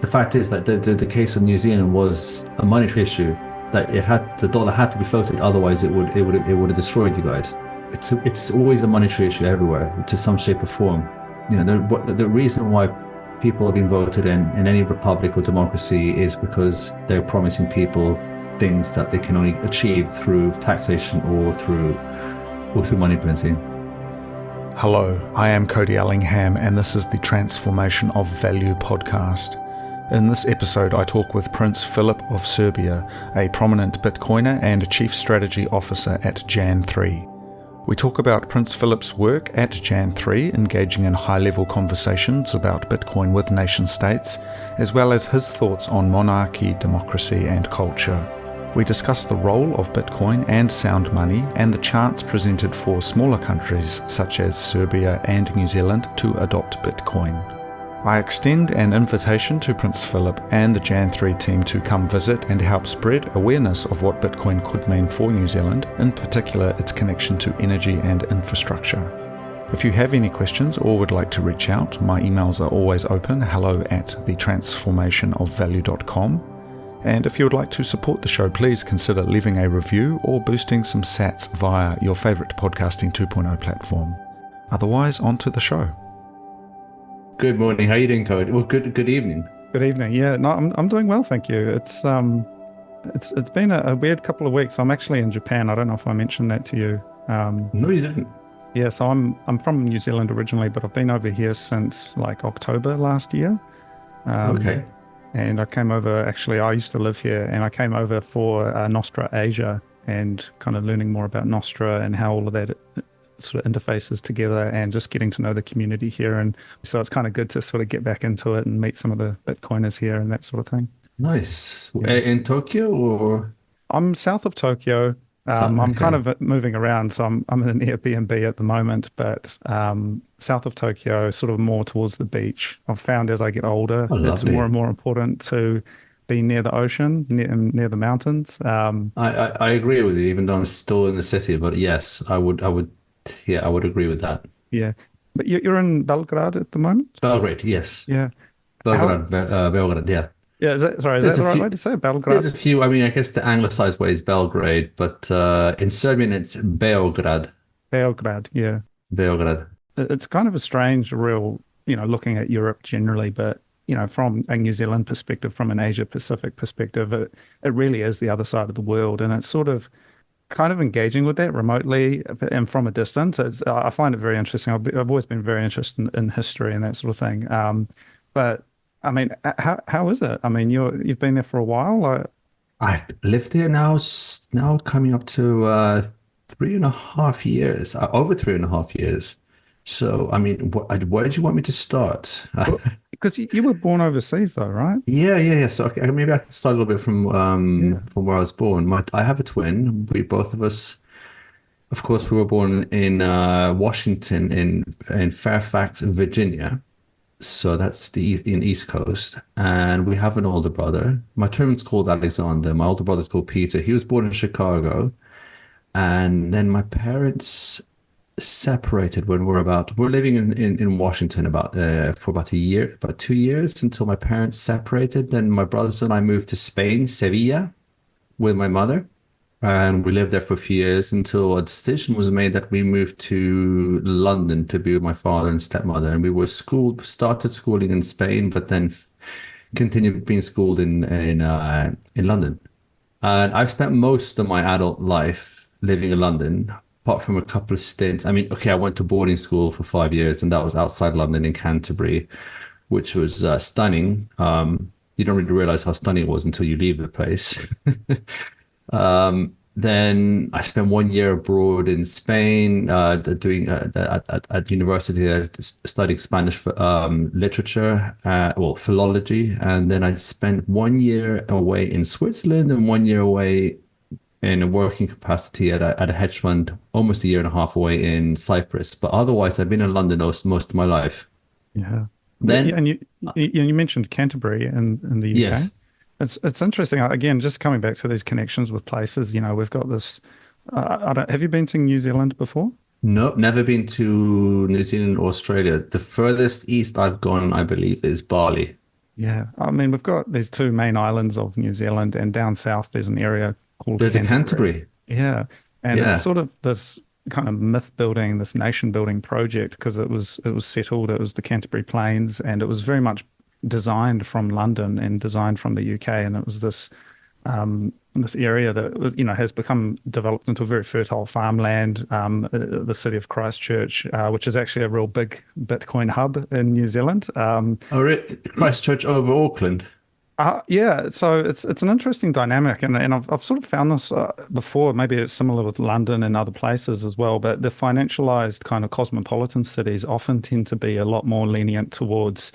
the fact is that the case of New Zealand was a monetary issue. That the dollar had to be floated, otherwise it would have destroyed you guys. It's always a monetary issue everywhere, to some shape or form. The reason why people have been voted in any republic or democracy is because they're promising people things that they can only achieve through taxation or through money printing. Hello, I am Cody Ellingham, and this is the Transformation of Value podcast. In this episode, I talk with Prince Filip of Serbia, a prominent Bitcoiner and Chief Strategy Officer at Jan3. We talk about Prince Filip's work at Jan3, engaging in high-level conversations about Bitcoin with nation-states, as well as his thoughts on monarchy, democracy, and culture. We discuss the role of Bitcoin and sound money and the chance presented for smaller countries such as Serbia and New Zealand to adopt Bitcoin. I extend an invitation to Prince Filip and the Jan3 team to come visit and help spread awareness of what Bitcoin could mean for New Zealand, in particular its connection to energy and infrastructure. If you have any questions or would like to reach out, my emails are always open, hello@thetransformationofvalue.com. And if you would like to support the show, please consider leaving a review or boosting some sats via your favourite podcasting 2.0 platform. Otherwise, on to the show. Good morning. How are you doing, Cody? Well, good evening. Good evening. Yeah, no, I'm doing well, thank you. It's been a weird couple of weeks. I'm actually in Japan. I don't know if I mentioned that to you. No, you didn't. Yeah, so I'm from New Zealand originally, but I've been over here since like October last year. Okay. And I came over, actually, I used to live here, and I came over for Nostra Asia and kind of learning more about Nostra and how all of that sort of interfaces together and just getting to know the community here. And so it's kind of good to sort of get back into it and meet some of the Bitcoiners here and that sort of thing. Nice. Yeah. In Tokyo or? I'm south of Tokyo. I'm kind of moving around, so I'm in an Airbnb at the moment, but south of Tokyo, sort of more towards the beach. I've found as I get older, it's more and more important to be near the ocean, near the mountains. I agree with you, even though I'm still in the city. But yes, I would agree with that. Yeah, but you're in Belgrade at the moment. Belgrade, yes. Yeah, Belgrade, yeah. Yeah, is that the right way to say it? Belgrade? There's a few. I mean, I guess the anglicized way is Belgrade, but in Serbian it's Beograd. Beograd, yeah. Beograd. It's kind of a strange, looking at Europe generally, but, from a New Zealand perspective, from an Asia Pacific perspective, it really is the other side of the world. And it's sort of kind of engaging with that remotely and from a distance. I find it very interesting. I've always been very interested in history and that sort of thing. But I mean, how is it? I mean, you've been there for a while. I've lived there now coming up to 3.5 years, over 3.5 years. So, I mean, where do you want me to start? Because you were born overseas, though, right? Yeah. So maybe I can start a little bit from where I was born. I have a twin. Both of us, of course, we were born in Washington, in Fairfax, Virginia. So that's in East Coast, and we have an older brother. My twin's called Alexander. My older brother's called Peter. He was born in Chicago, and then my parents separated when we're living in Washington for about 2 years until my parents separated. Then my brothers and I moved to Spain, Sevilla, with my mother. And we lived there for a few years until a decision was made that we moved to London to be with my father and stepmother. And we started schooling in Spain, but then continued being schooled in London. And I've spent most of my adult life living in London, apart from a couple of stints. I mean, okay, I went to boarding school for 5 years, and that was outside London in Canterbury, which was stunning. You don't really realize how stunning it was until you leave the place. Then I spent 1 year abroad in Spain, doing at university, studying Spanish literature, philology, and then I spent 1 year away in Switzerland and 1 year away in a working capacity at a hedge fund, almost 1.5 years away in Cyprus. But otherwise, I've been in London most of my life. Yeah. And you mentioned Canterbury in the UK. Yes. It's interesting. Again, just coming back to these connections with places, we've got this. Have you been to New Zealand before? No, never been to New Zealand or Australia. The furthest east I've gone, I believe, is Bali. Yeah, I mean, we've got there's two main islands of New Zealand, and down south there's an area called There's a Canterbury. Canterbury. Yeah, and it's Yeah. sort of this kind of myth building, this nation building project because it was settled. It was the Canterbury Plains, and it was very much designed from London and designed from the UK, and it was this area that has become developed into a very fertile farmland. The city of Christchurch, which is actually a real big Bitcoin hub in New Zealand. Oh, Christchurch over Auckland. Yeah, so it's an interesting dynamic, and I've sort of found this before. Maybe it's similar with London and other places as well. But the financialized kind of cosmopolitan cities often tend to be a lot more lenient towards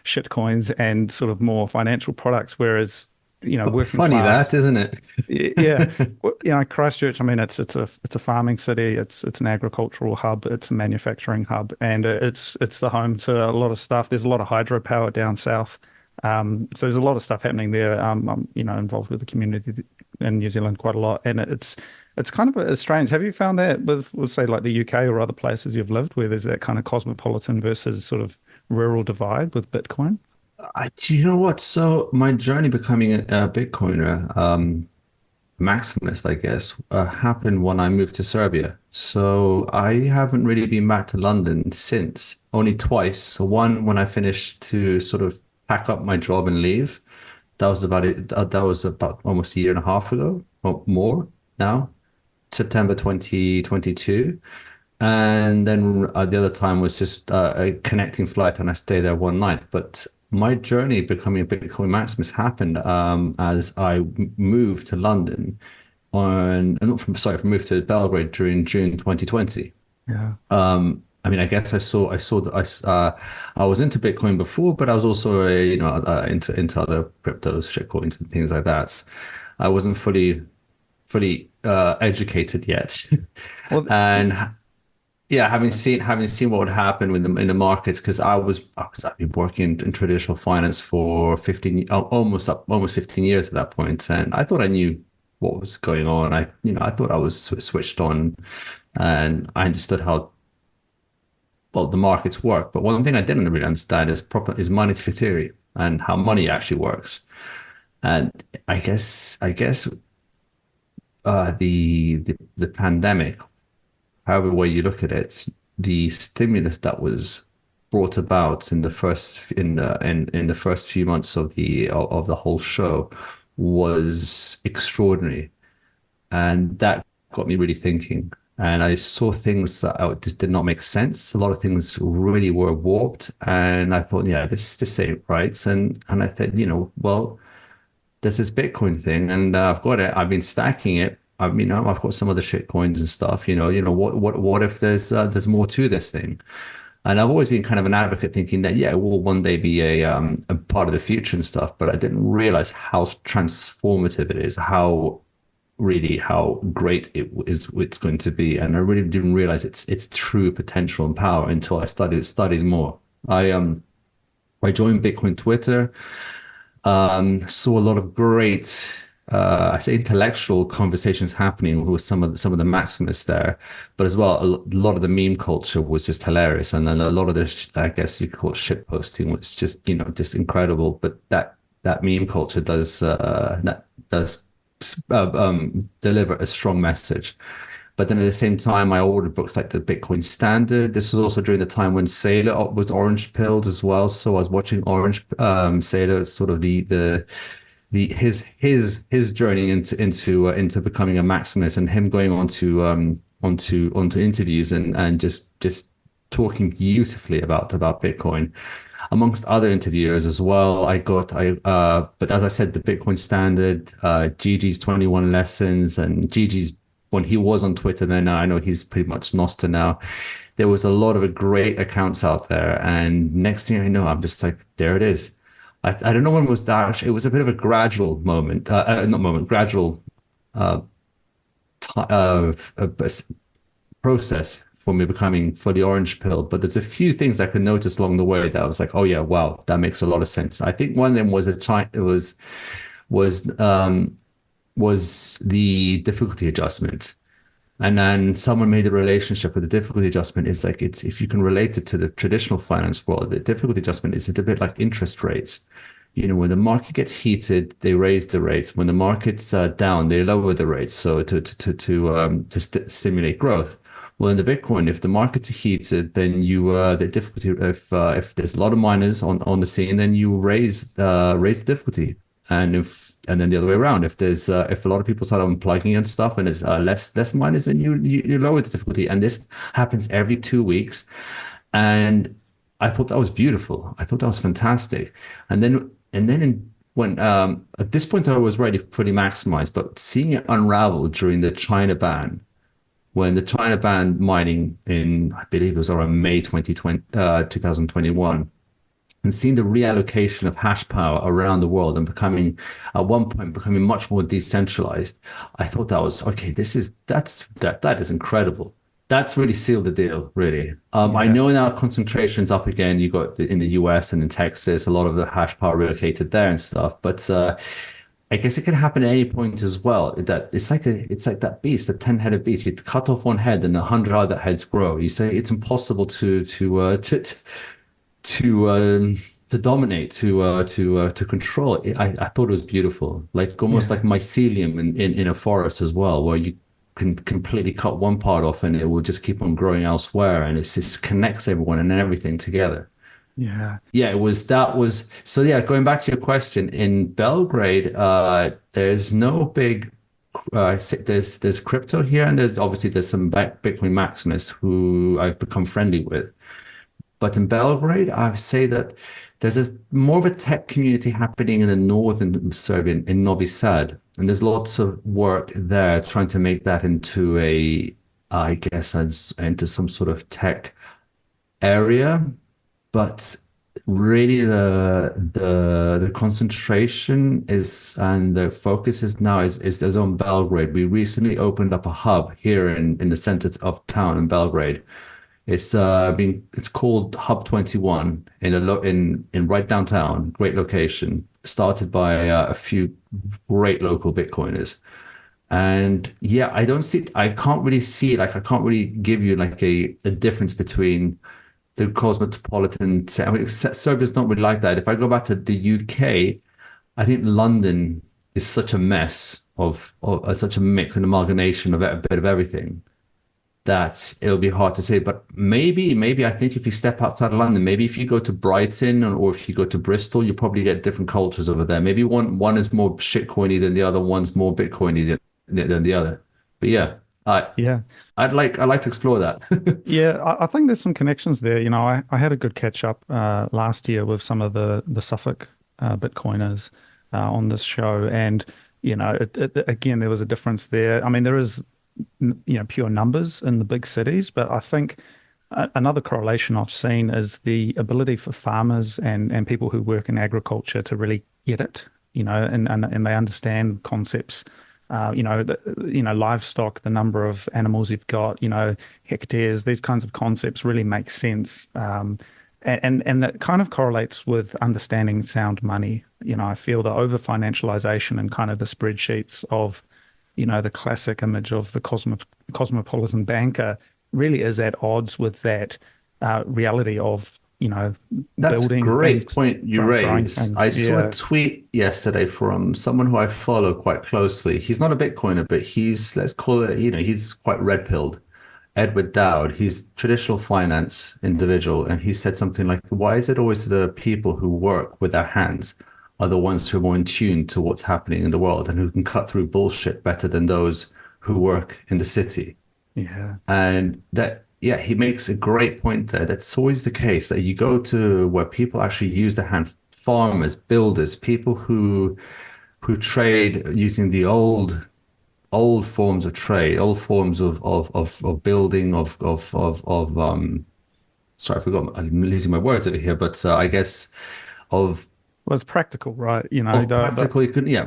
shit coins and sort of more financial products, whereas working Funny that, class. isn't it? Yeah, well, Christchurch. I mean, it's a farming city. It's an agricultural hub. It's a manufacturing hub, and it's the home to a lot of stuff. There's a lot of hydropower down south, so there's a lot of stuff happening there. I'm involved with the community in New Zealand quite a lot, and it's kind of strange. Have you found that with say like the UK or other places you've lived where there's that kind of cosmopolitan versus sort of rural divide with Bitcoin? Do you know what? So my journey becoming a Bitcoiner, maximalist, I guess, happened when I moved to Serbia. So I haven't really been back to London since, only twice. So one when I finished to sort of pack up my job and leave. That was about it. That was about almost a year and a half ago, or more now, September 2022. And then the other time was just a connecting flight, and I stayed there one night. But my journey becoming a Bitcoin maximus happened as I moved to London not from sorry, moved to Belgrade during June 2020. Yeah. I mean, I guess I was into Bitcoin before, but I was also into other cryptos, shitcoins, and things like that. I wasn't fully educated yet, Well, and yeah, having seen what would happen in the markets, because I've been working in traditional finance for almost 15 years at that point, and I thought I knew what was going on. I thought I was switched on, and I understood how well the markets work. But one thing I didn't really understand is monetary theory and how money actually works. And I guess the pandemic, however way you look at it, the stimulus that was brought about in the first few months of the whole show was extraordinary, and that got me really thinking. And I saw things that just did not make sense. A lot of things really were warped, and I thought, yeah, this ain't right. And I said, well, there's this Bitcoin thing, and I've got it. I've been stacking it. I've got some other shit coins and stuff. What if there's more to this thing? And I've always been kind of an advocate, thinking that yeah, it will one day be a part of the future and stuff. But I didn't realize how transformative it is, how great it's going to be, and I really didn't realize its true potential and power until I studied more. I joined Bitcoin Twitter. Saw a lot of great, I say intellectual conversations happening with some of the Maximists there, but as well, a lot of the meme culture was just hilarious, and then a lot of the, I guess you could call it shit posting, was just incredible. But that meme culture does deliver a strong message. But then at the same time, I ordered books like the Bitcoin Standard. This was also during the time when Saylor was orange pilled as well. So I was watching Saylor, sort of his journey into becoming a maximalist, and him going onto interviews and just talking beautifully about Bitcoin, amongst other interviewers as well. But as I said, the Bitcoin Standard, Gigi's 21 Lessons, and Gigi's, when he was on Twitter, then I know he's pretty much Noster now. There was a lot of great accounts out there, and next thing I know, I'm just like, there it is. I don't know when it was that. It was a bit of a gradual moment, not moment, gradual process for me becoming fully orange pilled. But there's a few things I could notice along the way that I was like, oh yeah, wow, that makes a lot of sense. I think one of them was was the difficulty adjustment. And then someone made a relationship with the difficulty adjustment. It's like it's if you can relate it to the traditional finance world, the difficulty adjustment is a bit like interest rates. When the market gets heated, they raise the rates. When the market's down, they lower the rates. So to stimulate growth. Well, in the Bitcoin, if the market's heated, then the difficulty. If there's a lot of miners on the scene, then you raise the difficulty. And then the other way around, if a lot of people start unplugging and stuff, and there's less miners, then you lower the difficulty. And this happens every 2 weeks. And I thought that was beautiful. I thought that was fantastic. When at this point I was ready fully maximized, but seeing it unravel during the China ban, when the China banned mining in, I believe it was around May 2021, and seeing the reallocation of hash power around the world and at one point becoming much more decentralized, I thought that was okay. That is incredible. That's really sealed the deal, really. I know now concentration's up again. You got in the US and in Texas, a lot of the hash power relocated there and stuff. But I guess it can happen at any point as well. That it's like that beast, a 10-headed beast. You cut off one head and 100 other heads grow. You say it's impossible to dominate, to control. I thought it was beautiful, like almost like mycelium in a forest as well, where you can completely cut one part off and it will just keep on growing elsewhere, and it just connects everyone and everything together. It was so. Going back to your question, in Belgrade, there's no big there's crypto here, and there's some Bitcoin maximists who I've become friendly with. But in Belgrade, I would say that there's more of a tech community happening in the northern Serbia, in Novi Sad. And there's lots of work there trying to make that into into some sort of tech area. But really the concentration and the focus is on Belgrade. We recently opened up a hub here in the center of town in Belgrade. It's called Hub 21 in right downtown, great location, started by a few great local Bitcoiners. And I can't really give you like a difference between the cosmopolitan. I mean, Serbia's not really like that. If I go back to the UK, I think London is such a mess of such a mix and amalgamation of a bit of everything, that it'll be hard to say. But maybe I think if you step outside of London, maybe if you go to Brighton or if you go to Bristol, you probably get different cultures over there. Maybe one is more shitcoiny than the other, one's more Bitcoiny than the other. But I'd like to explore that. I think there's some connections there. I had a good catch up last year with some of the Suffolk Bitcoiners on this show, and again, there was a difference there. I mean, there is pure numbers in the big cities, but I think another correlation I've seen is the ability for farmers and people who work in agriculture to really get it, and they understand concepts. Livestock, the number of animals you've got, hectares, these kinds of concepts really make sense. And that kind of correlates with understanding sound money. I feel the over financialization and kind of the spreadsheets of the classic image of the cosmopolitan banker really is at odds with that reality of, That's building a great things, point you raised. I saw a tweet yesterday from someone who I follow quite closely. He's not a Bitcoiner, but let's call it, he's quite red-pilled. Edward Dowd, he's traditional finance individual, and he said something like, why is it always the people who work with their hands are the ones who are more in tune to what's happening in the world and who can cut through bullshit better than those who work in the city? And he makes a great point there. That's always the case, that you go to where people actually use their hand, farmers, builders, people who trade using the old forms of trade, old forms of building, sorry, I forgot, I'm losing my words over here, but I guess of well, it's practical, right?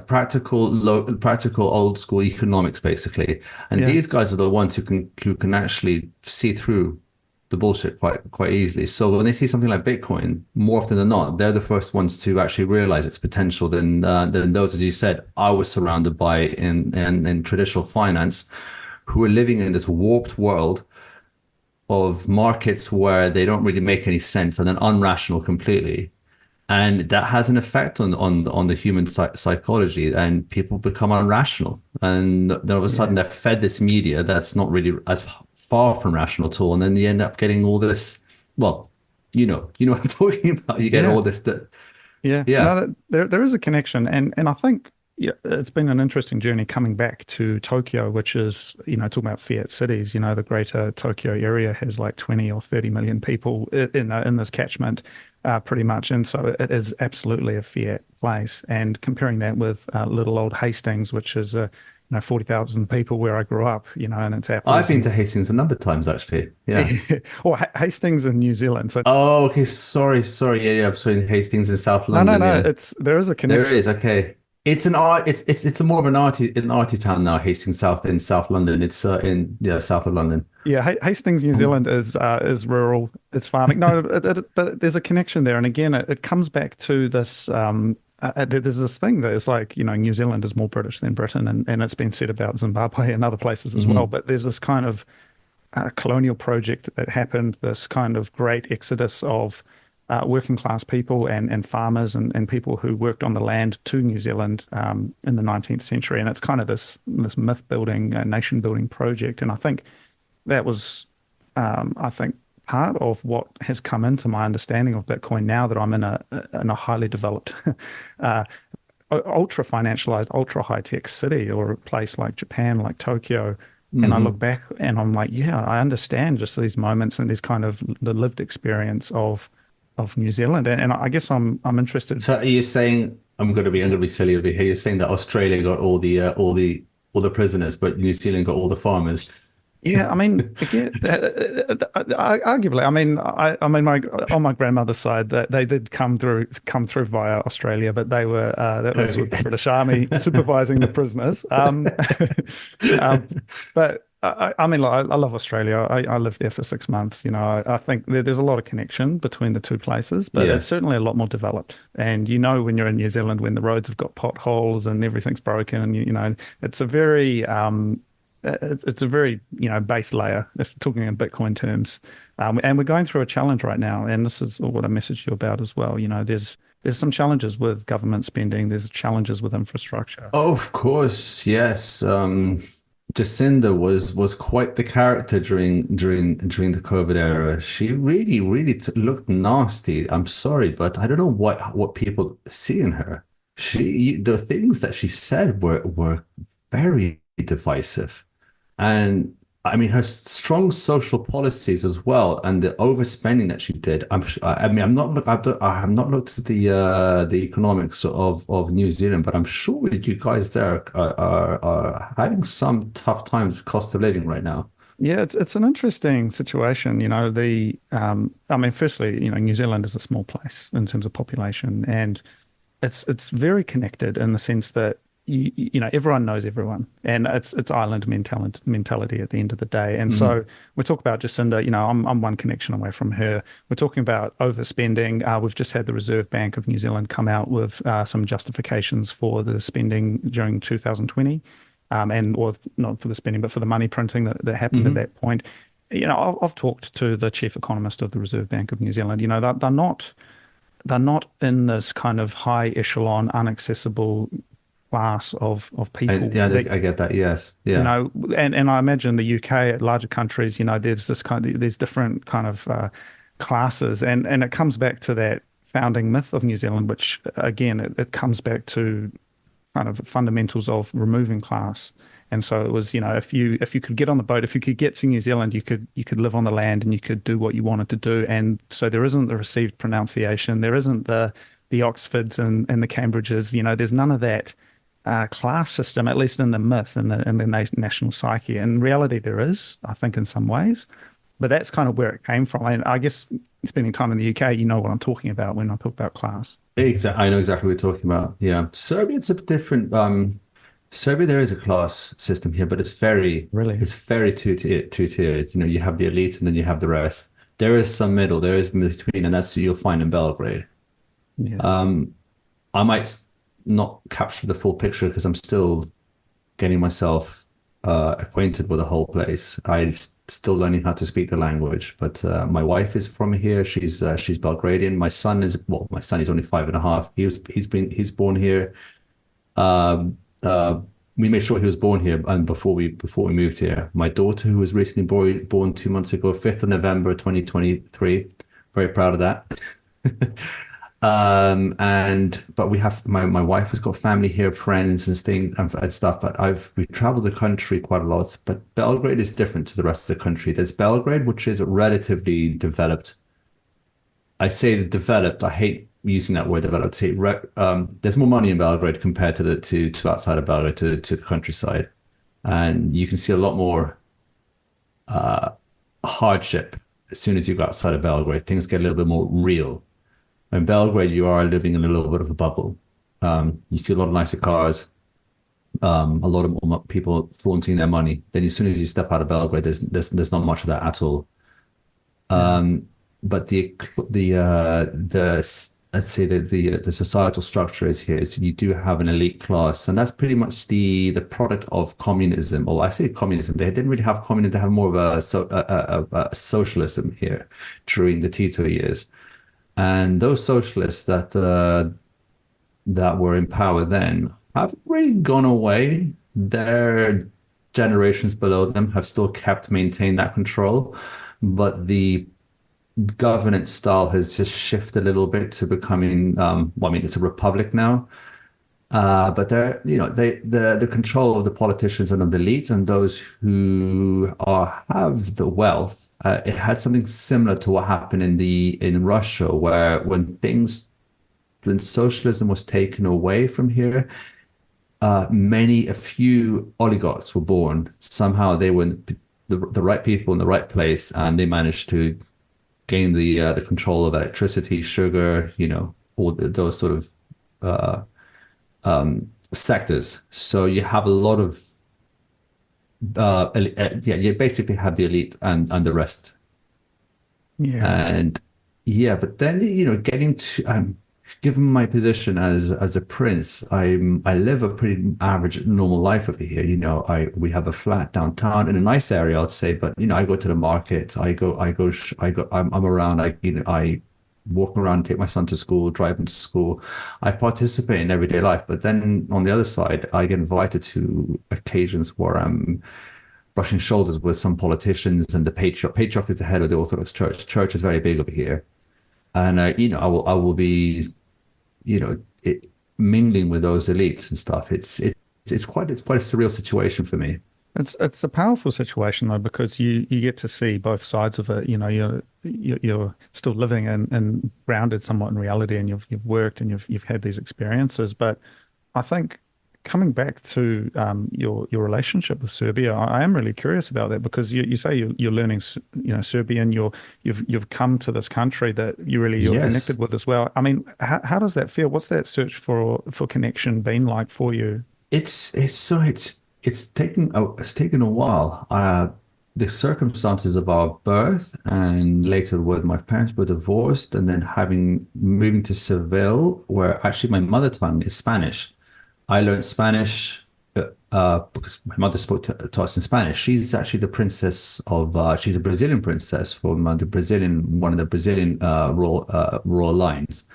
Practical old school economics, basically. And these guys are the ones who can actually see through the bullshit quite easily. So when they see something like Bitcoin, more often than not, they're the first ones to actually realize its potential than those, as you said, I was surrounded by in traditional finance, who are living in this warped world of markets where they don't really make any sense and then unrational completely. And that has an effect on the human psychology, and people become irrational. And then all of a sudden Yeah. they're fed this media that's not really as far from rational at all. And then you end up getting all this, well, you know what I'm talking about. You get Yeah. all this that, Yeah, yeah. no, there is a connection, and I think yeah, it's been an interesting journey coming back to Tokyo, which is talking about fiat cities. The greater Tokyo area has like 20 or 30 million people in this catchment, pretty much, and so it is absolutely a fiat place. And comparing that with little old Hastings, which is 40,000 people where I grew up, and it's I've apples been to and Hastings a number of times, actually. Yeah. or Hastings in New Zealand. So Oh, okay. Sorry. Yeah, yeah. I'm sorry. Hastings in South no, no, London. no, Yeah. there is a There connection. is, okay. It's an art. It's a more of an arty town now. Hastings South in South London. It's in yeah south of London. Yeah, Hastings, New Um, Zealand is rural. It's farming. No, but there's a connection there, and again, it comes back to this. There's this thing that is like New Zealand is more British than Britain, and it's been said about Zimbabwe and other places as well. mhm. But there's this kind of colonial project that happened. This kind of great exodus of working class people and farmers and people who worked on the land to New Zealand in the 19th century, and it's kind of this myth building, nation building project, and I think that was, I think, part of what has come into my understanding of Bitcoin now that I'm in a highly developed, uh, ultra financialized, ultra high tech city or a place like Japan, like Tokyo. And I look Mhm. back and I'm like, yeah, I understand just these moments and these kind of the lived experience of New Zealand. And I guess I'm interested. So are you saying I'm gonna be silly over here? You're saying that Australia got all the prisoners, but New Zealand got all the farmers. Yeah, I mean, again, arguably, I mean, on my grandmother's side, that they did come through via Australia, but that was with the British Army supervising the prisoners. Um, but I mean, like, I love Australia. I lived there for 6 months. I think there's a lot of connection between the two places, but it's Yeah. certainly a lot more developed. And when you're in New Zealand, when the roads have got potholes and everything's broken, and it's a very it's a very base layer if talking in Bitcoin terms, and we're going through a challenge right now, and this is what I messaged you about as well. There's some challenges with government spending. There's challenges with infrastructure. Oh, of course, yes. Jacinda was quite the character during the COVID era. She really looked nasty. I'm sorry, but I don't know what people see in her. The things that she said were very divisive. And I mean, her strong social policies as well, and the overspending that she did. I mean, I have not looked at the economics of New Zealand, but I'm sure you guys there are having some tough times with cost of living right now. Yeah, it's an interesting situation. I mean, firstly, New Zealand is a small place in terms of population, and it's very connected in the sense that everyone knows everyone, and it's island mentality at the end of the day. And so Hmm. we talk about Jacinda. I'm one connection away from her. We're talking about overspending. We've just had the Reserve Bank of New Zealand come out with some justifications for the spending during 2020, or not for the spending, but for the money printing that happened at Hmm. that point. I've talked to the chief economist of the Reserve Bank of New Zealand. They're not in this kind of high echelon, inaccessible class of And people yeah, that I get that. Yes, you yeah. know and I imagine the UK at larger countries, there's different kind of classes, and it comes back to that founding myth of New Zealand, which again it comes back to kind of fundamentals of removing class. And so it was, if you could get on the boat, if you could get to New Zealand, you could live on the land and you could do what you wanted to do. And so there isn't the received pronunciation, there isn't the Oxfords and the Cambridges, there's none of that class system, at least in the myth and in the national psyche. In reality, there is, I think, in some ways, but that's kind of where it came from. And I guess spending time in the UK, you know what I'm talking about when I talk about class. Exactly. I know exactly what you're talking about. Yeah. Serbia, it's a bit different. Serbia, there is a class system here, but Really? it's very two-tiered. You have the elite and then you have the rest. There is some middle, there is in between, and that's what you'll find in Belgrade. Yeah. Um, I might not capture the full picture because I'm still getting myself acquainted with the whole place. Still learning how to speak the language, but my wife is from here. She's Belgradian. My son is only 5.5. He's born here. Um, uh, we made sure he was born here, and before we moved here, my daughter, who was recently born 2 months ago, 5th of November 2023. Very proud of that. But we have my wife has got family here, friends and things and stuff. But we traveled the country quite a lot. But Belgrade is different to the rest of the country. There's Belgrade, which is relatively developed. I say the developed. I hate using that word developed. There's more money in Belgrade compared to outside of Belgrade to the countryside, and you can see a lot more hardship as soon as you go outside of Belgrade. Things get a little bit more real. In Belgrade, you are living in a little bit of a bubble. You see a lot of nicer cars, a lot of more people flaunting their money. Then as soon as you step out of Belgrade, there's not much of that at all. But let's say that the societal structure is you do have an elite class, and that's pretty much the product of communism. Or I say communism, they didn't really have communism; they have more of a socialism here during the Tito years. And those socialists that were in power then haven't really gone away. Their generations below them have still maintained that control, but the governance style has just shifted a little bit to becoming, it's a republic now. But the control of the politicians and of the elites and those who have the wealth. It had something similar to what happened in Russia, where when socialism was taken away from here, a few oligarchs were born. Somehow they were the right people in the right place, and they managed to gain the control of electricity, sugar, all those sort of sectors. So you have a lot of you basically have the elite and the rest. Yeah. And but then getting to given my position as a prince, I live a pretty average normal life over here. We have a flat downtown in a nice area, I'd say, but I go to the market, I'm around, I walk around, take my son to school, drive him to school. I participate in everyday life, but then on the other side, I get invited to occasions where I'm brushing shoulders with some politicians and the patriarch. Patriarch is the head of the Orthodox Church. Church is very big over here, and I will be, mingling with those elites and stuff. It's quite a surreal situation for me. It's a powerful situation though, because you get to see both sides of it. You're still living and grounded somewhat in reality, and you've worked and you've had these experiences. But I think coming back to your relationship with Serbia, I am really curious about that, because you say you're learning Serbian. You've come to this country that you're Yes. connected with as well. I mean, how does that feel? What's that search for connection been like for you? It's taken a while. The circumstances of our birth, and later when my parents were divorced, and then moving to Seville, where actually my mother tongue is Spanish. I learned Spanish because my mother spoke to us in Spanish. She's actually the princess she's a Brazilian princess from one of the Brazilian royal lines.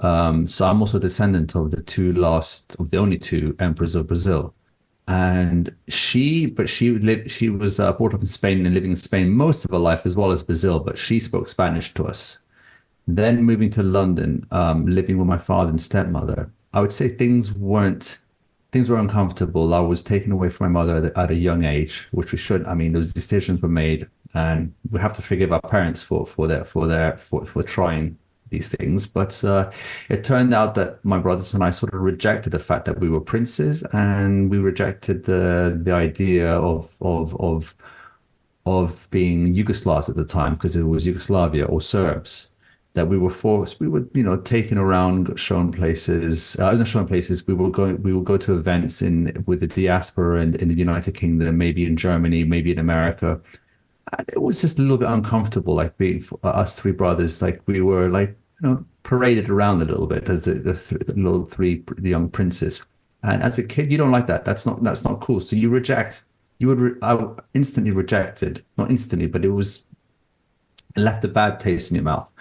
So I'm also a descendant of the only two emperors of Brazil. And she was brought up in Spain and living in Spain most of her life, as well as Brazil, but she spoke Spanish to us. Then moving to London, living with my father and stepmother, I would say things were uncomfortable. I was taken away from my mother at a young age, which we should. I mean, those decisions were made, and we have to forgive our parents for trying these things. But it turned out that my brothers and I sort of rejected the fact that we were princes, and we rejected the idea of being Yugoslavs at the time, because it was Yugoslavia or Serbs. That we were taken around, shown places, not shown places. We will go to events with the diaspora in the United Kingdom, maybe in Germany, maybe in America. And it was just a little bit uncomfortable, like being us three brothers, like we were paraded around a little bit as the young princes. And as a kid, you don't like that. That's not cool. So you reject I instantly rejected, not instantly, but it left a bad taste in your mouth.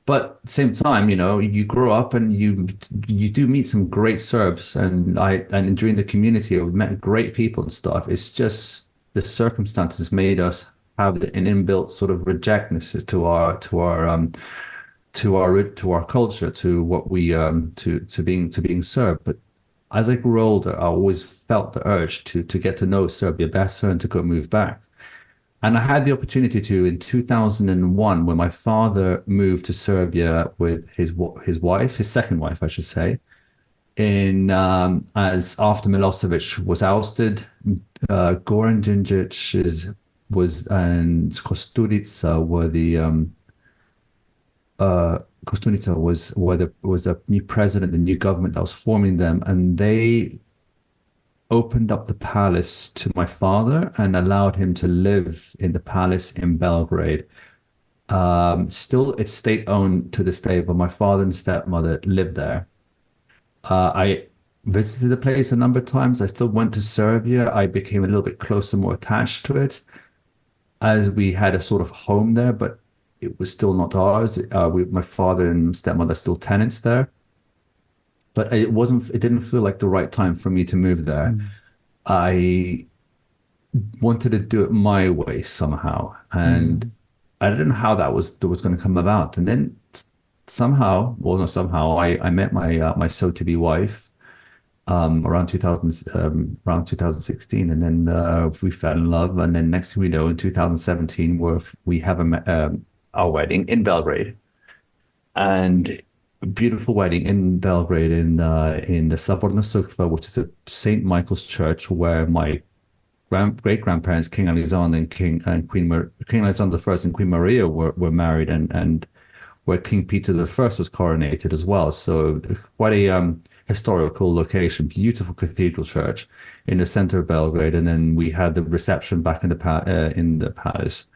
But at the same time, you grow up and you do meet some great Serbs, and during the community, I've met great people and stuff. It's just the circumstances made us have an inbuilt sort of rejectness to our culture, to what we to being Serb. But as I grew older, I always felt the urge to get to know Serbia better and to go move back. And I had the opportunity to in 2001, when my father moved to Serbia with his wife, his second wife, I should say, in as after Milosevic was ousted, Goran Djindjic and Kostunica were the Kostunica was a new president, the new government that was forming them, and they opened up the palace to my father and allowed him to live in the palace in Belgrade. Still, it's state owned to this day, but my father and stepmother lived there. I visited the place a number of times. I still went to Serbia. I became a little bit closer, more attached to it, as we had a sort of home there, but it was still not ours. My father and stepmother are still tenants there, but it didn't feel like the right time for me to move there. Mm. I wanted to do it my way somehow, and I didn't know how that was going to come about. And then somehow, well, not somehow, I met my so-to-be wife around 2016, and then we fell in love. And then next thing we know, in 2017, we have our wedding in Belgrade, and a beautiful wedding in Belgrade in the Saborna Crkva, which is a Saint Michael's church where my great grandparents, King Alexander and King Alexander I and Queen Maria were married, and where King Peter I was coronated as well. So quite a historical location, beautiful cathedral church in the center of Belgrade. And then we had the reception back in the palace.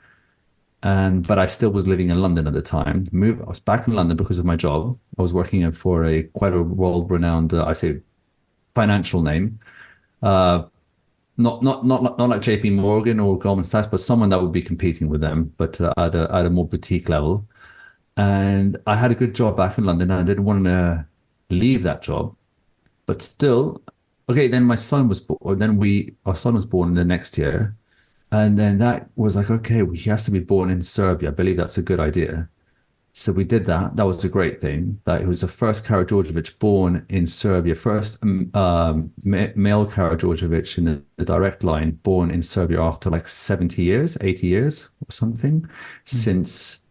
But I still was living in London at the time. I was back in London because of my job. I was working for quite a world-renowned, I say, financial name. Not like JP Morgan or Goldman Sachs, but someone that would be competing with them, but at a more boutique level. And I had a good job back in London. And I didn't want to leave that job, but still, okay. Then my son was born. Our son was born the next year. And then that was like, okay, well, he has to be born in Serbia. I believe that's a good idea. So we did that. That was a great thing. That it was the first Karađorđević born in Serbia, first male Karađorđević in the direct line born in Serbia after like 70 years, 80 years or something, since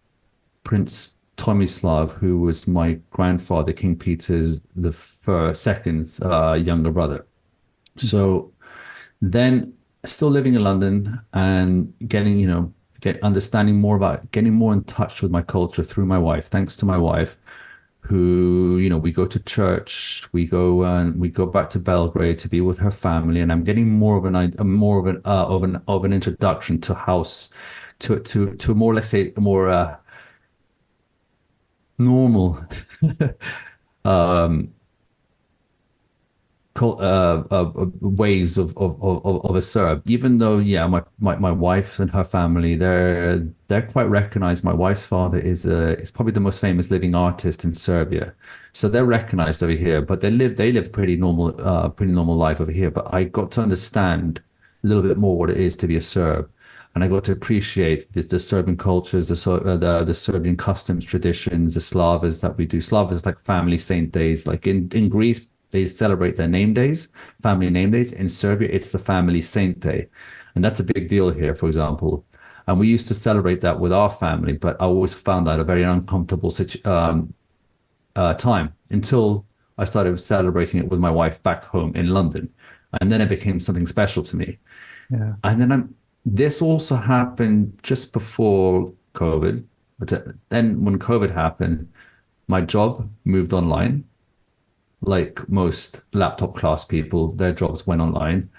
Prince Tomislav, who was my grandfather, King Peter's second younger brother. So then, still living in London and understanding more about getting more in touch with my culture through my wife, thanks to my wife, who, we go to church, we go back to Belgrade to be with her family, and I'm getting more of an introduction to more, let's say, more normal ways of a Serb, even though my wife and her family, they're quite recognized. My wife's father is probably the most famous living artist in Serbia, so they're recognized over here. But they live pretty normal life over here. But I got to understand a little bit more what it is to be a Serb, and I got to appreciate the Serbian cultures, the Serbian customs, traditions, the Slavas that we do. Slavas like family saint days, like in Greece. They celebrate their name days, family name days. In Serbia, it's the family saint day. And that's a big deal here, for example. And we used to celebrate that with our family, but I always found that a very uncomfortable time until I started celebrating it with my wife back home in London. And then it became something special to me. Yeah. And then this also happened just before COVID. But then when COVID happened, my job moved online. Like most laptop class people, their jobs went online.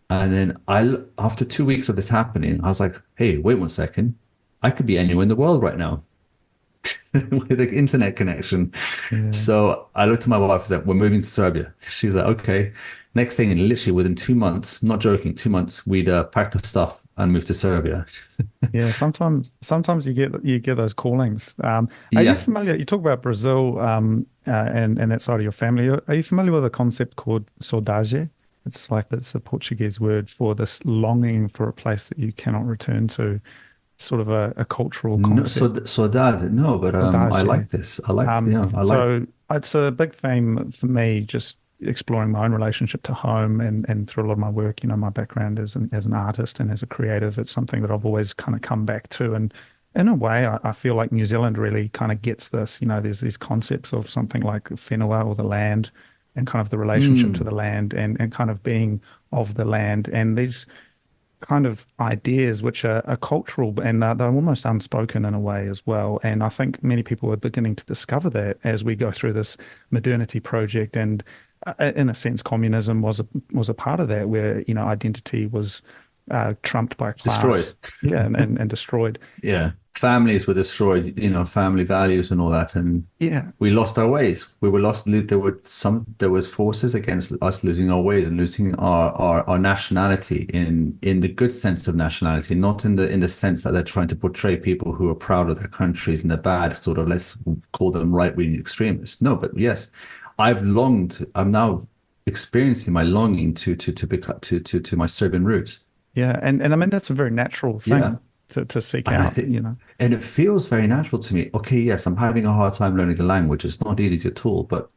And then after 2 weeks of this happening, I was like, hey, wait 1 second. I could be anywhere in the world right now. with the internet connection. Yeah. So I looked at my wife and said, "We're moving to Serbia." She's like, "Okay." Next thing, and literally within 2 months, not joking, 2 months, we'd packed our stuff and moved to Serbia. Yeah, sometimes you get those callings. Are you Yeah. familiar? You talk about Brazil, and that side of your family. Are you familiar with a concept called saudade? It's the Portuguese word for this longing for a place that you cannot return to. Sort of a cultural No, concept. so that no, but I Saudade. like this. I like, Um, yeah, I like. so it's a big theme for me, just exploring my own relationship to home and through a lot of my work, my background as an artist and as a creative, it's something that I've always kind of come back to. And in a way, I feel like New Zealand really kind of gets this, there's these concepts of something like whenua or the land and kind of the relationship to Mm, the land and kind of being of the land. And these kind of ideas which are cultural and they're almost unspoken in a way as well. And I think many people are beginning to discover that as we go through this modernity project. And in a sense, communism was a part of that, where identity was trumped by destroyed. class, yeah, and destroyed. Yeah, families were destroyed. Family values and all that, and Yeah, we lost our ways. We were lost. There was forces against us losing our ways and losing our nationality in the good sense of nationality, not in the sense that they're trying to portray people who are proud of their countries and the bad sort of, let's call them right-wing extremists. No, but yes, I'm now experiencing my longing to my Serbian roots. yeah, and I mean that's a very natural Yeah. thing to seek And I out, think, and it feels very natural to me. Okay, yes, I'm having a hard time learning the language. It's not easy at all, but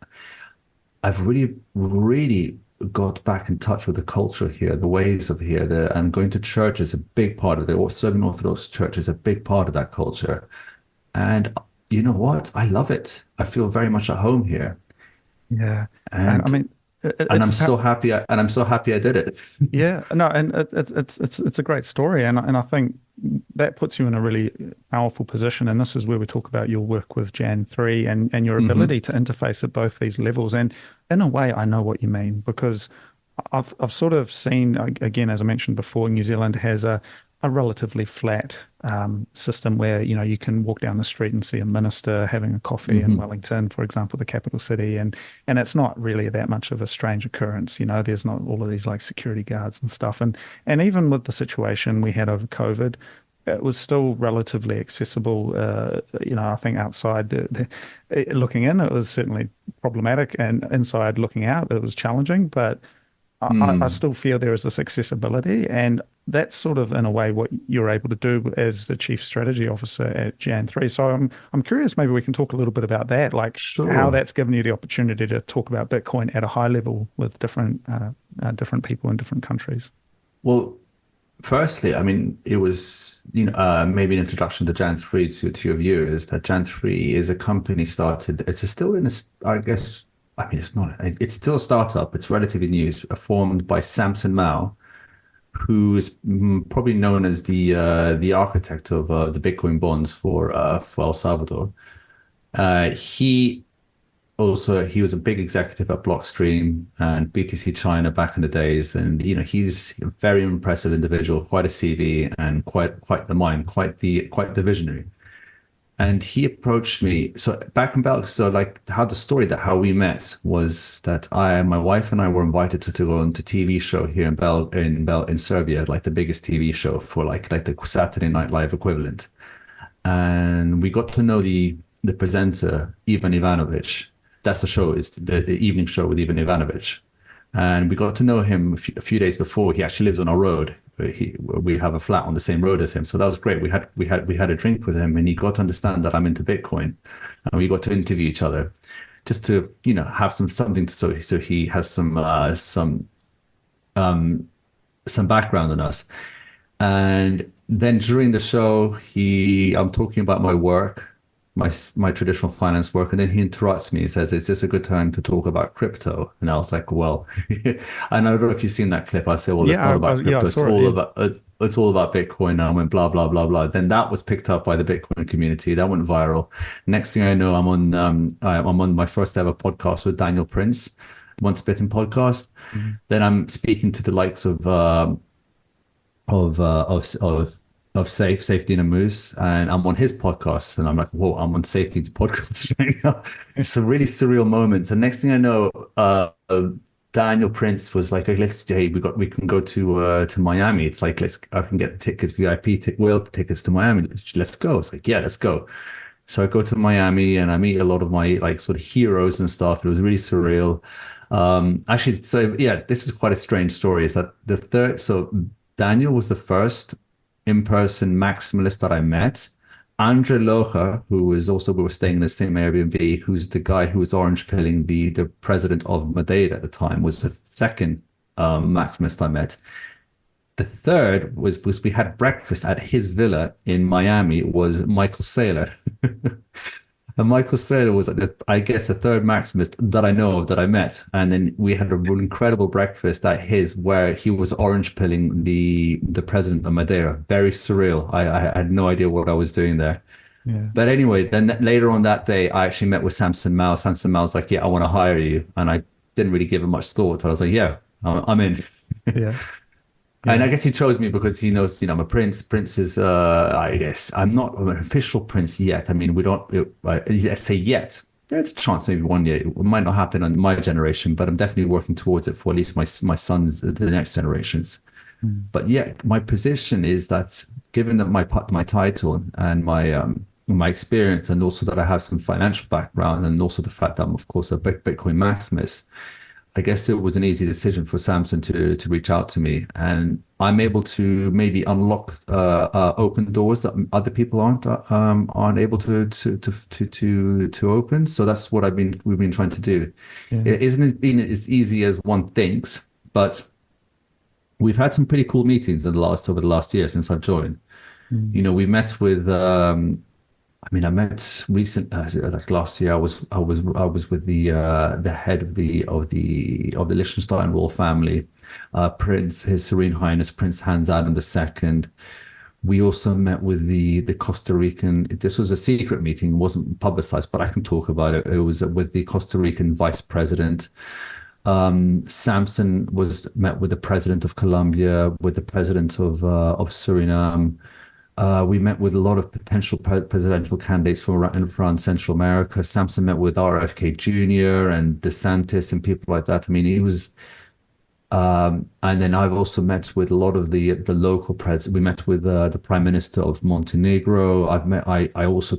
I've really, really got back in touch with the culture here, the ways of here, and going to church is a big part of the Serbian Orthodox Church is a big part of that culture. And you know what? I love it. I feel very much at home here, yeah, and I and mean and it's I'm about. so happy. And I'm so happy I did it. Yeah, no, and it's a great story, and I think that puts you in a really powerful position. And this is where we talk about your work with Jan 3 and your Hmm. ability to interface at both these levels. And in a way, I know what you mean because I've sort of seen again, as I mentioned before, New Zealand has a relatively flat system where you can walk down the street and see a minister having a coffee in Hmm. Wellington, for example, the capital city, and it's not really that much of a strange occurrence. There's not all of these like security guards and stuff, and even with the situation we had over COVID. It was still relatively accessible. I think outside looking in, it was certainly problematic, and inside looking out, it was challenging. But I Mm. still feel there is this accessibility, and that's sort of in a way what you're able to do as the chief strategy officer at Jan 3. So I'm curious, maybe we can talk a little bit about that, like how Sure. that's given you the opportunity to talk about Bitcoin at a high level with different people in different countries. Well, firstly, I mean, it was, maybe an introduction to Jan 3 to your viewers that Jan 3 is a company started. Still I guess, I mean, it's still a startup. It's relatively new. It's formed by Samson Mao, who is probably known as the architect of the Bitcoin bonds for El Salvador. He was a big executive at Blockstream and BTC China back in the days, and he's a very impressive individual, quite a CV and quite the mind, quite the visionary. And he approached me. So back in Belgium, so like how we met was that my wife and I were invited to go on to TV show here in Serbia, like the biggest TV show for like the Saturday Night Live equivalent. And we got to know the presenter Ivan Ivanovic. That's the show, is the evening show with Ivan Ivanovic. And we got to know him a few days before. He actually lives on our road. We have a flat on the same road as him, so that was great. We had a drink with him, and he got to understand that I'm into Bitcoin, and we got to interview each other, just to have something to, so he has some background on us. And then during the show, I'm talking about my work, my traditional finance work, and then he interrupts me and says, "Is this a good time to talk about crypto?" And I was like, "Well," and I don't know if you've seen that clip. I said, "Well, it's Yeah, not about yeah, I crypto. It's saw it. all Yeah. about it's all about Bitcoin." And I went blah blah blah blah. Then that was picked up by the Bitcoin community. That went viral. Next thing I know, I'm on my first ever podcast with Daniel Prince, Once Bitten podcast. Mhm. Then I'm speaking to the likes of of safety in a moose, and I'm on his podcast, and I'm like, whoa, I'm on safety's podcast right now. It's a really surreal moment. And next thing I know, Daniel Prince was like, hey, we can go to Miami. It's like, I can get tickets, whale tickets to Miami. Let's go. It's like, yeah, let's go. So I go to Miami and I meet a lot of my like sort of heroes and stuff. It was really surreal. Actually, so yeah, this is quite a strange story. Is that so Daniel was the first in-person maximalist that I met. Andre Loja, who was also, we were staying in the same Airbnb, who's the guy who was orange pilling the president of Madeira at the time, was the second maximalist I met. The third was we had breakfast at his villa in Miami, was Michael Saylor. And Michael Saylor was, I guess, the third maximist that I know of that I met. And then we had an incredible breakfast at his, where he was orange pilling the president of Madeira. Very surreal. I had no idea what I was doing there. Yeah. But anyway, then later on that day, I actually met with Samson Mao. Samson Mao was like, yeah, I want to hire you. And I didn't really give it much thought. But I was like, yeah, I'm in. Yeah. And I guess he chose me because he knows, I'm a prince. Prince is, I guess, I'm not an official prince yet. I mean, we don't, I say yet. There's a chance maybe one year. It might not happen on my generation, but I'm definitely working towards it for at least my sons, the next generations. But yeah, my position is that given that my title and my experience, and also that I have some financial background, and also the fact that I'm, of course, a Bitcoin maximalist, I guess it was an easy decision for Samson to reach out to me, and I'm able to maybe unlock open doors that other people aren't able to open. So that's what we've been trying to do. Yeah. It isn't been as easy as one thinks, but we've had some pretty cool meetings over the last year since I've joined. We met with. I met like last year. I was with the head of the Liechtenstein royal family, His Serene Highness Prince Hans Adam II. We also met with the Costa Rican. This was a secret meeting, wasn't publicized, but I can talk about it. It was with the Costa Rican vice president. Samson met with the president of Colombia, with the president of Suriname. We met with a lot of potential presidential candidates from around Central America. Samson met with RFK Jr. and DeSantis and people like that. I mean, he was, and then I've also met with a lot of the local presidents. We met with the Prime Minister of Montenegro. I also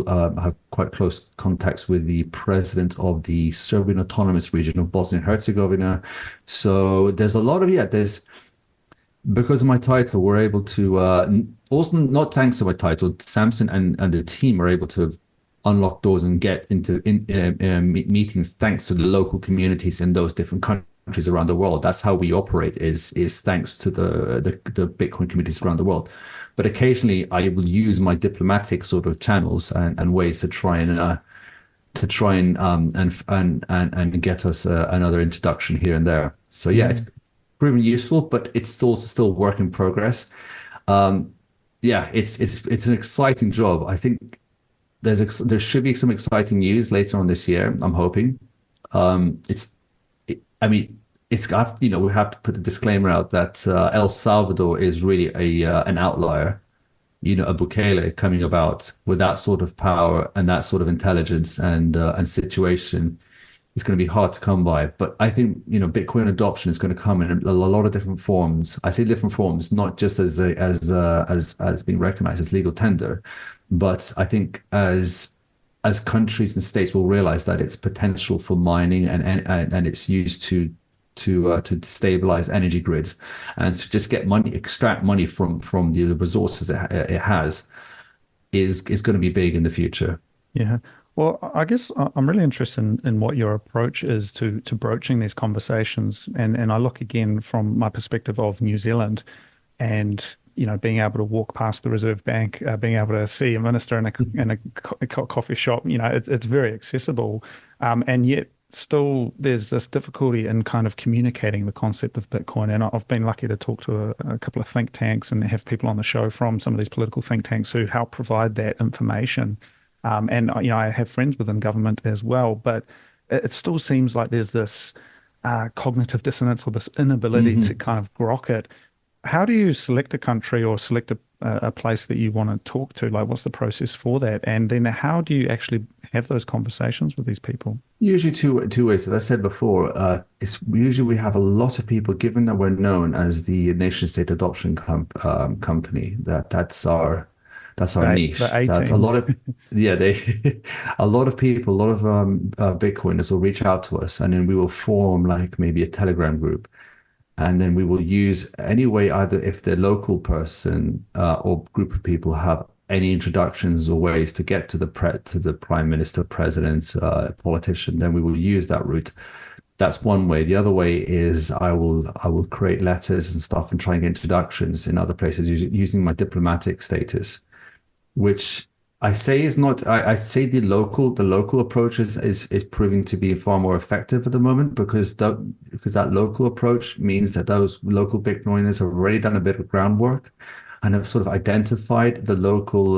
have quite close contacts with the president of the Serbian Autonomous Region of Bosnia and Herzegovina. So there's a lot of, because of my title, we're able to, also not thanks to my title, Samson and the team are able to unlock doors and get into meetings thanks to the local communities in those different countries around the world. That's how we operate, is thanks to the Bitcoin communities around the world. But occasionally I will use my diplomatic sort of channels and ways to try and get us another introduction here and there. So it's proven useful, but it's also still work in progress. It's an exciting job. I think there should be some exciting news later on this year. I'm hoping. We have to put the disclaimer out that El Salvador is really an outlier. A Bukele coming about with that sort of power and that sort of intelligence and situation. It's going to be hard to come by, but I think Bitcoin adoption is going to come in a lot of different forms. I say different forms, not just as being recognized as legal tender, but I think as countries and states will realize that its potential for mining and its use to stabilize energy grids and to just extract money from the resources it has is going to be big in the future. Yeah. Well, I guess I'm really interested in what your approach is to broaching these conversations. And I look again from my perspective of New Zealand and, being able to walk past the Reserve Bank, being able to see a minister in a coffee shop, it's very accessible. And yet still there's this difficulty in kind of communicating the concept of Bitcoin. And I've been lucky to talk to a couple of think tanks and have people on the show from some of these political think tanks who help provide that information. And I have friends within government as well, but it still seems like there's this cognitive dissonance or this inability to kind of grok it. how do you select a country or select a place that you want to talk to? Like, what's the process for that? And then how do you actually have those conversations with these people? Usually two ways. As I said before, it's usually we have a lot of people, given that we're known as the nation state adoption company, that's our The niche. A That a team. lot of yeah, they a lot of people, a lot of Bitcoiners will reach out to us, and then we will form like maybe a Telegram group, and then we will use any way, either if the local person or group of people have any introductions or ways to get to the prime minister, president, politician, then we will use that route. That's one way. The other way is I will create letters and stuff and try and get introductions in other places using my diplomatic status, which I say is not. I say the local approach is proving to be far more effective at the moment, because that local approach means that those local Bitcoiners have already done a bit of groundwork and have sort of identified the local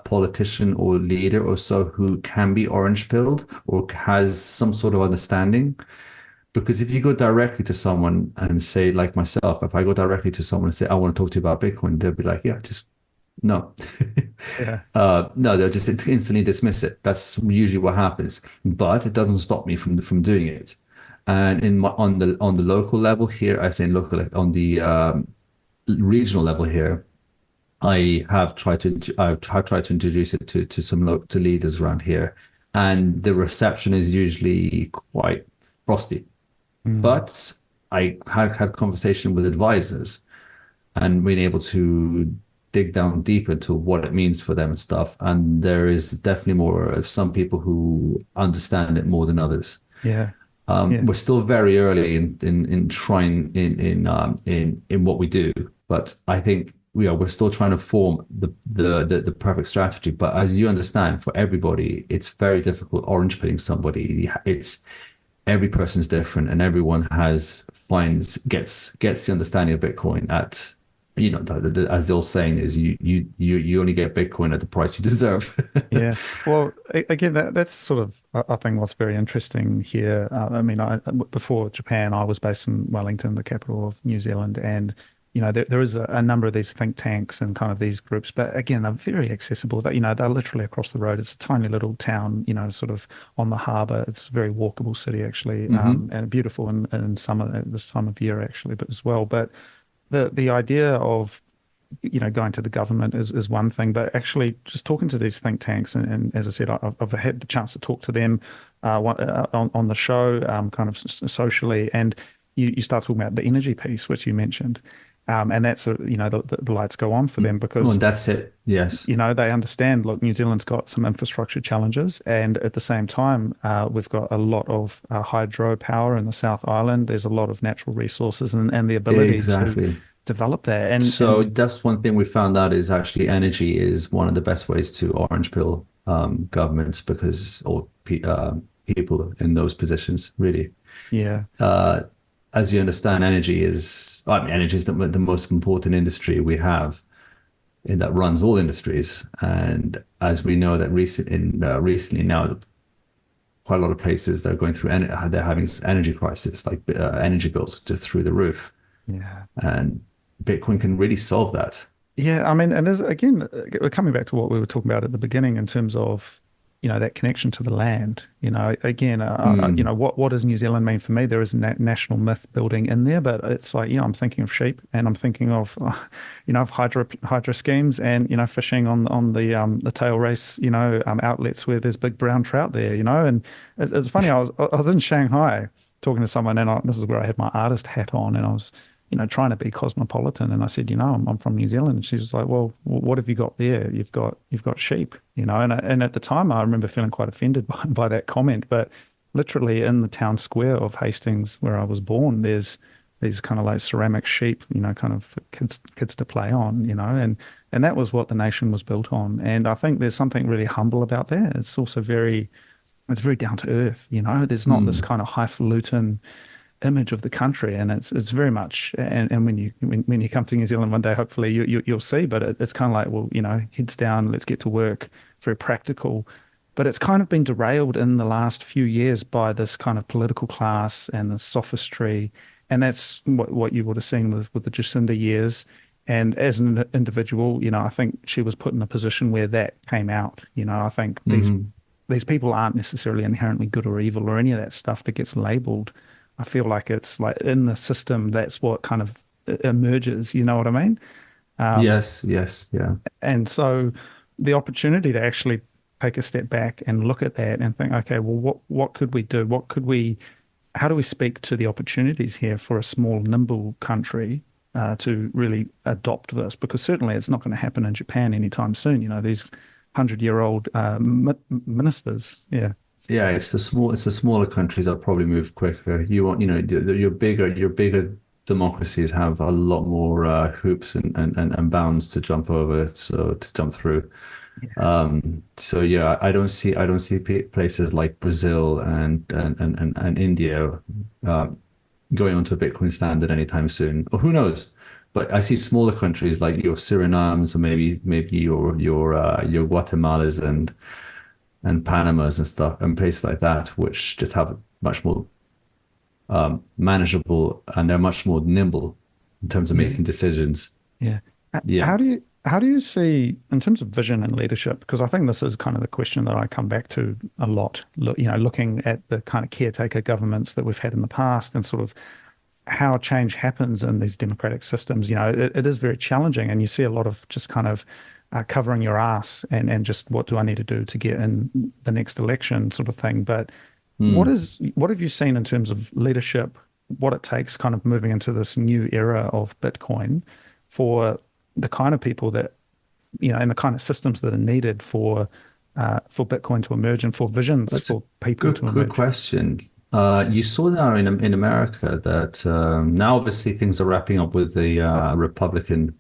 politician or leader or so who can be orange pilled or has some sort of understanding. Because if you go directly to someone and say, like myself, if I go directly to someone and say, I want to talk to you about Bitcoin, they'll be like, yeah, just no. Yeah. No, they'll just instantly dismiss it. That's usually what happens. But it doesn't stop me from doing it. And on the local level here, I say local, like on the regional level here, I've tried to introduce it to to leaders around here, and the reception is usually quite frosty. Mm. But I had conversation with advisors and being able to dig down deep into what it means for them and stuff. And there is definitely more of some people who understand it more than others. Yeah. Yeah. We're still very early in trying in what we do, but I think we're still trying to form the perfect strategy. But as you understand, for everybody, it's very difficult orange pilling somebody. It's every person's different, and everyone gets the understanding of Bitcoin at as the old saying is, you only get Bitcoin at the price you deserve. Yeah. Well, again, that's sort of, I think, what's very interesting here. I mean, before Japan, I was based in Wellington, the capital of New Zealand, and there is a number of these think tanks and kind of these groups, but again, they're very accessible. That they're literally across the road. It's a tiny little town, sort of on the harbour. It's a very walkable city, actually, Hmm. and beautiful in summer at this time of year, actually, but as well. But the idea of going to the government is one thing, but actually just talking to these think tanks, and as I said, I've had the chance to talk to them on the show, kind of socially, and you start talking about the energy piece, which you mentioned, and that's the lights go on for them Well, because that's it. Yes. they understand. Look, New Zealand's got some infrastructure challenges, and at the same time, we've got a lot of hydro power in the South Island. There's a lot of natural resources and the ability to Exactly. develop that, So and that's one thing we found out is actually energy is one of the best ways to orange pill governments because or people in those positions really. yeah. Uh, as you understand, energy is the most important industry we have and that runs all industries. And as we know that recently now, quite a lot of places that are going through they're having energy crisis, like energy bills just through the roof. Yeah. And Bitcoin can really solve that. Yeah, I mean, and there's again, we're coming back to what we were talking about at the beginning in terms of, that connection to the land. Again, Mm, what does New Zealand mean for me? There is a national myth building in there, but it's like, I'm thinking of sheep and I'm thinking of, of hydro schemes and fishing on the tail race, outlets where there's big brown trout there, and it's funny. I was in Shanghai talking to someone, and this is where I had my artist hat on, and I was trying to be cosmopolitan. And I said, I'm from New Zealand. And she was like, well, what have you got there? You've got sheep, and at the time I remember feeling quite offended by that comment. But literally in the town square of Hastings, where I was born, there's these kind of like ceramic sheep, kind of for kids to play on, and that was what the nation was built on. And I think there's something really humble about that. It's very down to earth, There's not this mm. kind of highfalutin image of the country, and it's very much. And when you come to New Zealand one day, hopefully you'll see. But it's kind of like, well, heads down, let's get to work. Very practical, but it's kind of been derailed in the last few years by this kind of political class and the sophistry, and that's what you would have seen with the Jacinda years. And as an individual, I think she was put in a position where that came out. I think Hmm. these people aren't necessarily inherently good or evil or any of that stuff that gets labeled. I feel like it's like in the system, that's what kind of emerges. You know what I mean? Yes, yes, yeah. And so the opportunity to actually take a step back and look at that and think, okay, well, what could we do? How do we speak to the opportunities here for a small, nimble country to really adopt this? Because certainly it's not going to happen in Japan anytime soon. These 100-year-old ministers. Yeah. Yeah, it's the smaller countries that probably move quicker. Your bigger democracies have a lot more hoops and bounds to jump over, so to jump through. So yeah, I don't see places like Brazil and India going onto a Bitcoin standard anytime soon. Or who knows? But I see smaller countries like your Surinams or maybe your Guatemalas and Panamas and stuff and places like that, which just have much more manageable, and they're much more nimble in terms of Yeah. making decisions. Yeah. Yeah. How do you see in terms of vision and leadership? Because I think this is kind of the question that I come back to a lot. Looking at the kind of caretaker governments that we've had in the past and sort of how change happens in these democratic systems. It is very challenging, and you see a lot of just kind of covering your ass and just what do I need to do to get in the next election sort of thing. But Hmm. what have you seen in terms of leadership, what it takes kind of moving into this new era of Bitcoin for the kind of people that, and the kind of systems that are needed for Bitcoin to emerge and for visions That's a for people to good emerge? question. You saw now in America that now obviously things are wrapping up with the Republican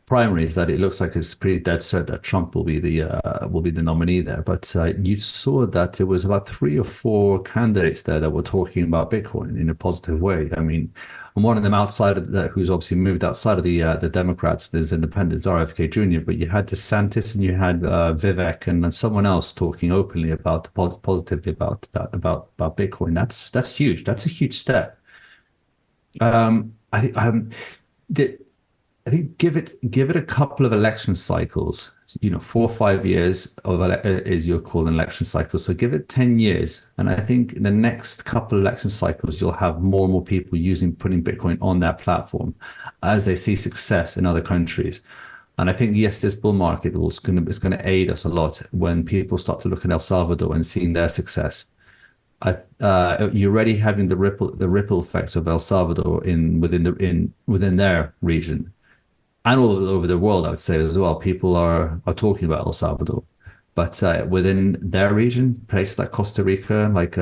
primaries, that it looks like it's pretty dead set that Trump will be the nominee there. But you saw that there was about three or four candidates there that were talking about Bitcoin in a positive way. I mean, and one of them outside of that, who's obviously moved outside of the Democrats, there's independents, RFK Jr. But you had DeSantis and you had Vivek and someone else talking openly about positively about that about Bitcoin. That's huge. That's a huge step. I think I think give it a couple of election cycles. 4 or 5 years is your call an election cycle. So give it 10 years. And I think in the next couple of election cycles, you'll have more and more people putting Bitcoin on that platform as they see success in other countries. And I think, yes, this bull market is going to aid us a lot when people start to look at El Salvador and seeing their success. You're already having the ripple effects of El Salvador within their region and all over the world, I would say as well. People are talking about El Salvador, but within their region, places like Costa Rica, like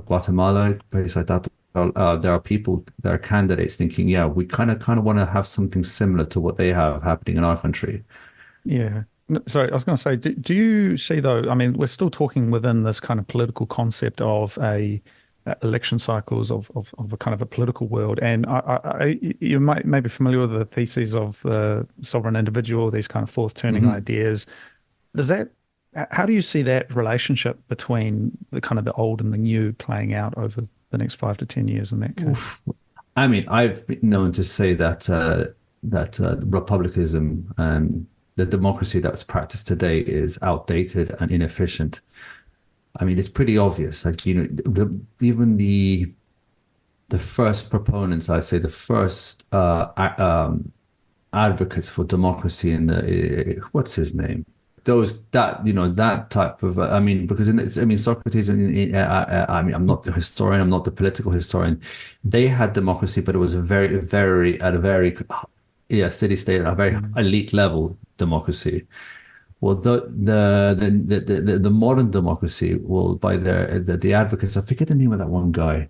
Guatemala, places like that, there are people, there are candidates thinking, yeah, we kind of want to have something similar to what they have happening in our country. Yeah. Sorry, I was going to say, do you see though, I mean, we're still talking within this kind of political concept of a election cycles of a kind of a political world. And you may be familiar with the theses of the sovereign individual, these kind of forth turning Hmm. ideas. Does that, how do you see that relationship between the kind of the old and the new playing out over the next 5 to 10 years in that case? Oof. I mean, I've been known to say that republicanism and the democracy that's practiced today is outdated and inefficient. I mean, it's pretty obvious. Like, even the first proponents, I'd say the first advocates for democracy in the what's his name? That type of I mean, because Socrates. I mean, I'm not the historian. I'm not the political historian. They had democracy, but it was a very, very at a very steady state, at a very Mm. elite level democracy. Well, the modern democracy, well, by the advocates, I forget the name of that one guy.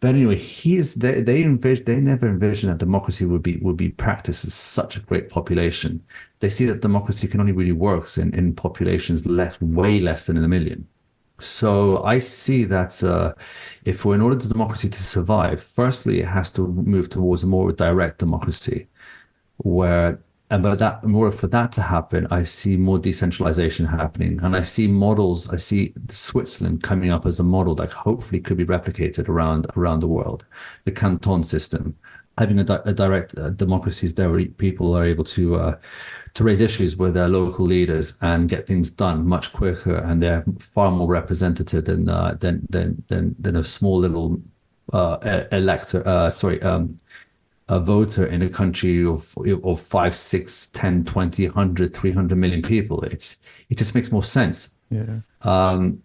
But anyway, they never envisioned that democracy would be practiced as such a great population. They see that democracy can only really work in populations way less than in a million. So I see that if in order for democracy to survive, firstly, it has to move towards a more direct democracy where And but that, in order for that to happen, I see more decentralization happening, and I see models. I see Switzerland coming up as a model that hopefully could be replicated around the world. The canton system, having a direct democracies there, where people are able to raise issues with their local leaders and get things done much quicker, and they're far more representative than a small little elector. A voter in a country of 5, 6, 10, 20, 100, 300 million people. It just makes more sense. Yeah. Um,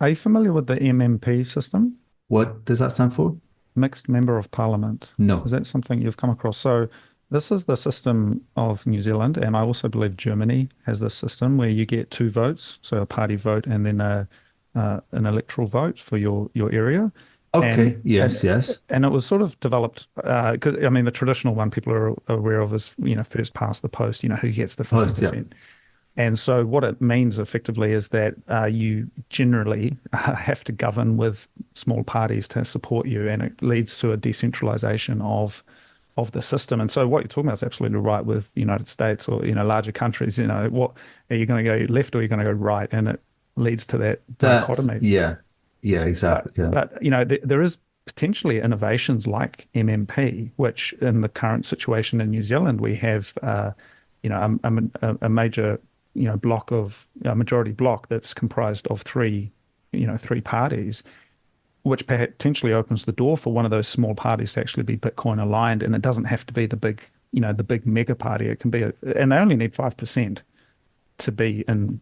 Are you familiar with the MMP system? what does that stand for? Mixed Member of Parliament. No. Is that something you've come across? So this is the system of New Zealand, and I also believe Germany has this system where you get two votes, so a party vote and then an electoral vote for your area. Okay. And Yes. Yes. and it was sort of developed because I mean the traditional one people are aware of is first past the post, who gets the Post. Yeah. 50%. And so what it means effectively is that you generally have to govern with small parties to support you, and it leads to a decentralization of the system. And so what you're talking about is absolutely right with the United States or larger countries. What are you going to go left or are you going to go right? And it leads to that dichotomy. Yeah. Yeah. Exactly. Yeah. But there is potentially innovations like MMP, which in the current situation in New Zealand we have a major block of a majority block that's comprised of three parties, which potentially opens the door for one of those small parties to actually be Bitcoin aligned, and it doesn't have to be the big mega party. It can be, and they only need 5% to be in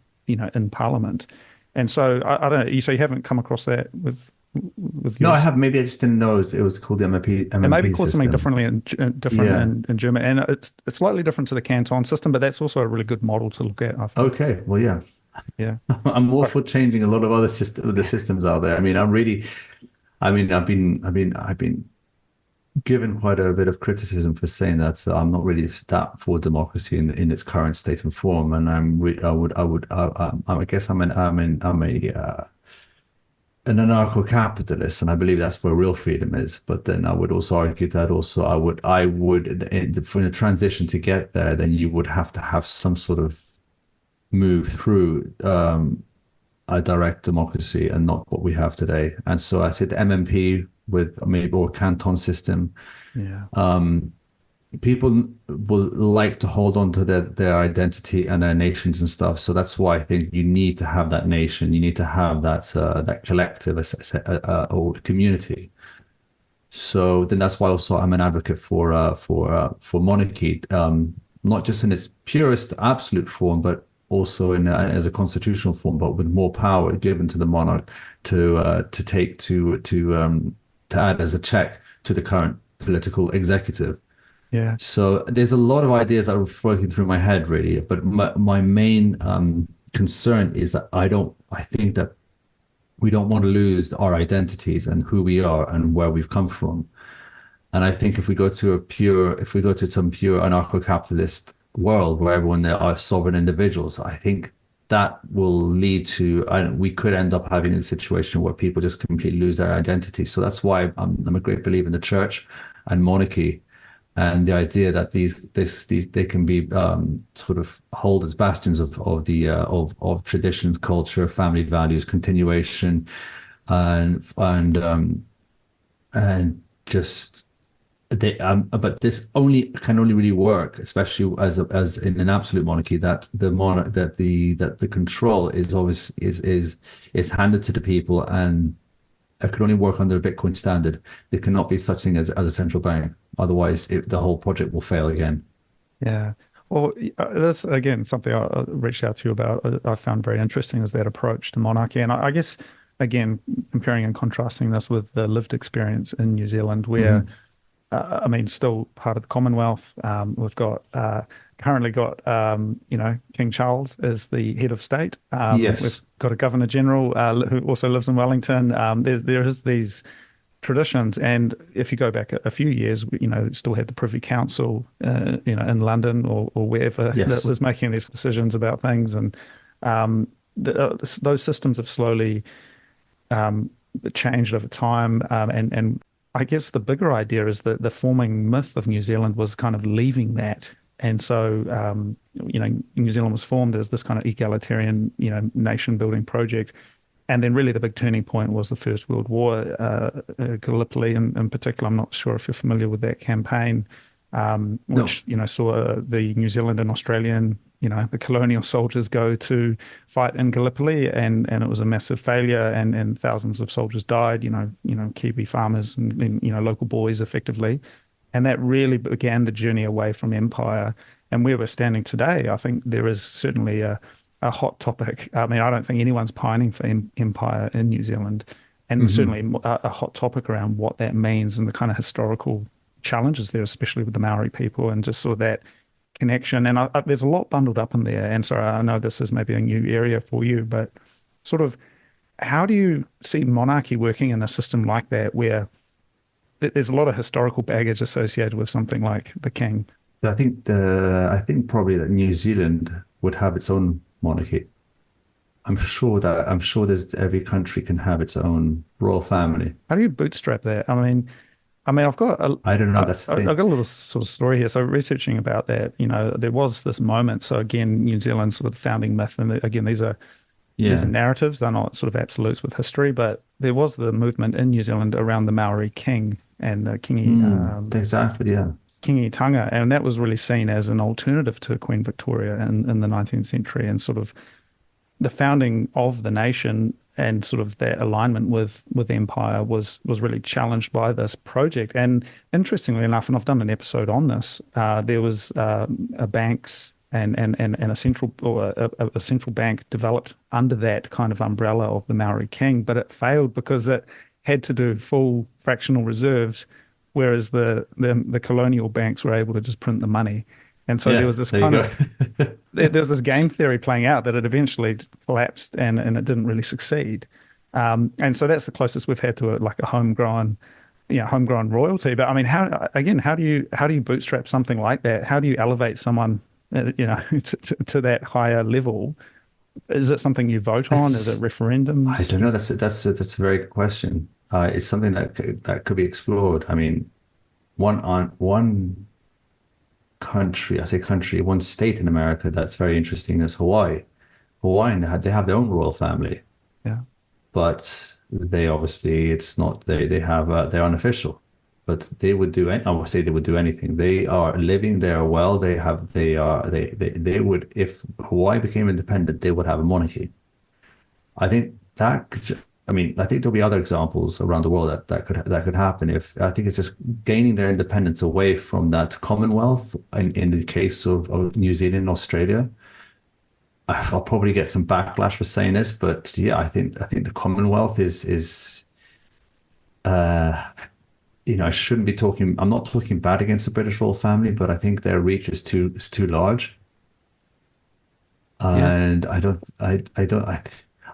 Parliament. And so I don't know. So you haven't come across that with yours? No, I have. Maybe I just didn't know it was called the MMP It may be called something system. differently in German, and it's slightly different to the canton system, but that's also a really good model to look at, I think. Okay. Well, yeah. Yeah. I'm all for changing a lot of other systems out there. I mean, I've been given quite a bit of criticism for saying that I'm not really that for democracy in its current state and form. And I guess I'm an anarcho-capitalist, and I believe that's where real freedom is. But then I would also argue that for the transition to get there, then you would have to have some sort of move through a direct democracy and not what we have today. And so I said MMP with maybe or canton system. Yeah. People will like to hold on to their identity and their nations and stuff. So that's why I think you need to have that nation. You need to have that collective or community. So then that's why also I'm an advocate for monarchy, not just in its purest absolute form, but also as a constitutional form, but with more power given to the monarch to add as a check to the current political executive. Yeah. So there's a lot of ideas that are floating through my head, really. But my main concern is that I think that we don't want to lose our identities and who we are and where we've come from. And I think if we go to some pure anarcho-capitalist world where everyone there are sovereign individuals, I think that will lead to, we could end up having a situation where people just completely lose their identity. So that's why I'm a great believer in the church and monarchy, and the idea that these they can be sort of hold as bastions of traditions, culture, family values, continuation, and just they but this can only really work, especially as in an absolute monarchy, that the control is always is handed to the people, and it can only work under a Bitcoin standard. There cannot be such thing as a central bank. Otherwise, the whole project will fail again. Yeah. Well, that's again something I reached out to you about. I found very interesting is that approach to monarchy, and I guess again comparing and contrasting this with the lived experience in New Zealand, where I mean, still part of the Commonwealth. We've got currently got King Charles as the head of state. Yes. We've got a Governor General who also lives in Wellington. There is these traditions, and if you go back a few years, still had the Privy Council, in London or wherever that was making these decisions about things, and those systems have slowly changed over time, and I guess the bigger idea is that the forming myth of New Zealand was kind of leaving that And so, New Zealand was formed as this kind of egalitarian, nation building project. And then really the big turning point was the First World War, Gallipoli in particular. I'm not sure if you're familiar with that campaign, No. which, saw the New Zealand and Australian, the colonial soldiers go to fight in Gallipoli, and it was a massive failure, and thousands of soldiers died, Kiwi farmers and local boys effectively. And that really began the journey away from empire. And where we're standing today, I think there is certainly a hot topic. I mean, I don't think anyone's pining for empire in New Zealand, and Hmm. certainly a hot topic around what that means and the kind of historical challenges there, especially with the Maori people, and just sort of that connection. And there's a lot bundled up in there. And so I know this is maybe a new area for you, but sort of how do you see monarchy working in a system like that, where there's a lot of historical baggage associated with something like the king? I think probably that New Zealand would have its own monarchy. I'm sure there's every country can have its own royal family. How do you bootstrap that? I mean, I don't know. That's the I've thing. got a little sort of story here. So researching about that, there was this moment. So again, New Zealand's sort of founding myth, and again, these are Yeah. narratives. They're not sort of absolutes with history, but there was the movement in New Zealand around the Maori king and Exactly. Yeah. Kingi Tanga, and that was really seen as an alternative to Queen Victoria in the 19th century, and sort of the founding of the nation and sort of that alignment with empire was really challenged by this project. And interestingly enough, and I've done an episode on this, there was a banks and a central bank developed under that kind of umbrella of the Maori king, but it failed because it had to do full fractional reserves, whereas the colonial banks were able to just print the money. And so there Yeah. was this There you kind go. of there's this game theory playing out that it eventually collapsed and it didn't really succeed. And so that's the closest we've had to like a homegrown royalty. But I mean, how do you bootstrap something like that? How do you elevate someone, to that higher level? Is it something you vote on? Is it It's I referendums? don't know. That's a very good question. It's something that could be explored. I mean, one country, I say country, one state in America that's very interesting is Hawaii. Hawaiian they have their own royal family, Yeah, but they obviously it's not they have they're unofficial, but they would do any, I would say they would do anything. They are living there well. They would if Hawaii became independent, they would have a monarchy. I think that could, I mean, I think there'll be other examples around the world that could happen if I think it's just gaining their independence away from that Commonwealth. In the case of New Zealand and Australia, I'll probably get some backlash for saying this, but yeah, I think the Commonwealth is uh I shouldn't be talking. I'm not talking bad against the British royal family, but I think their reach is too large. yeah. And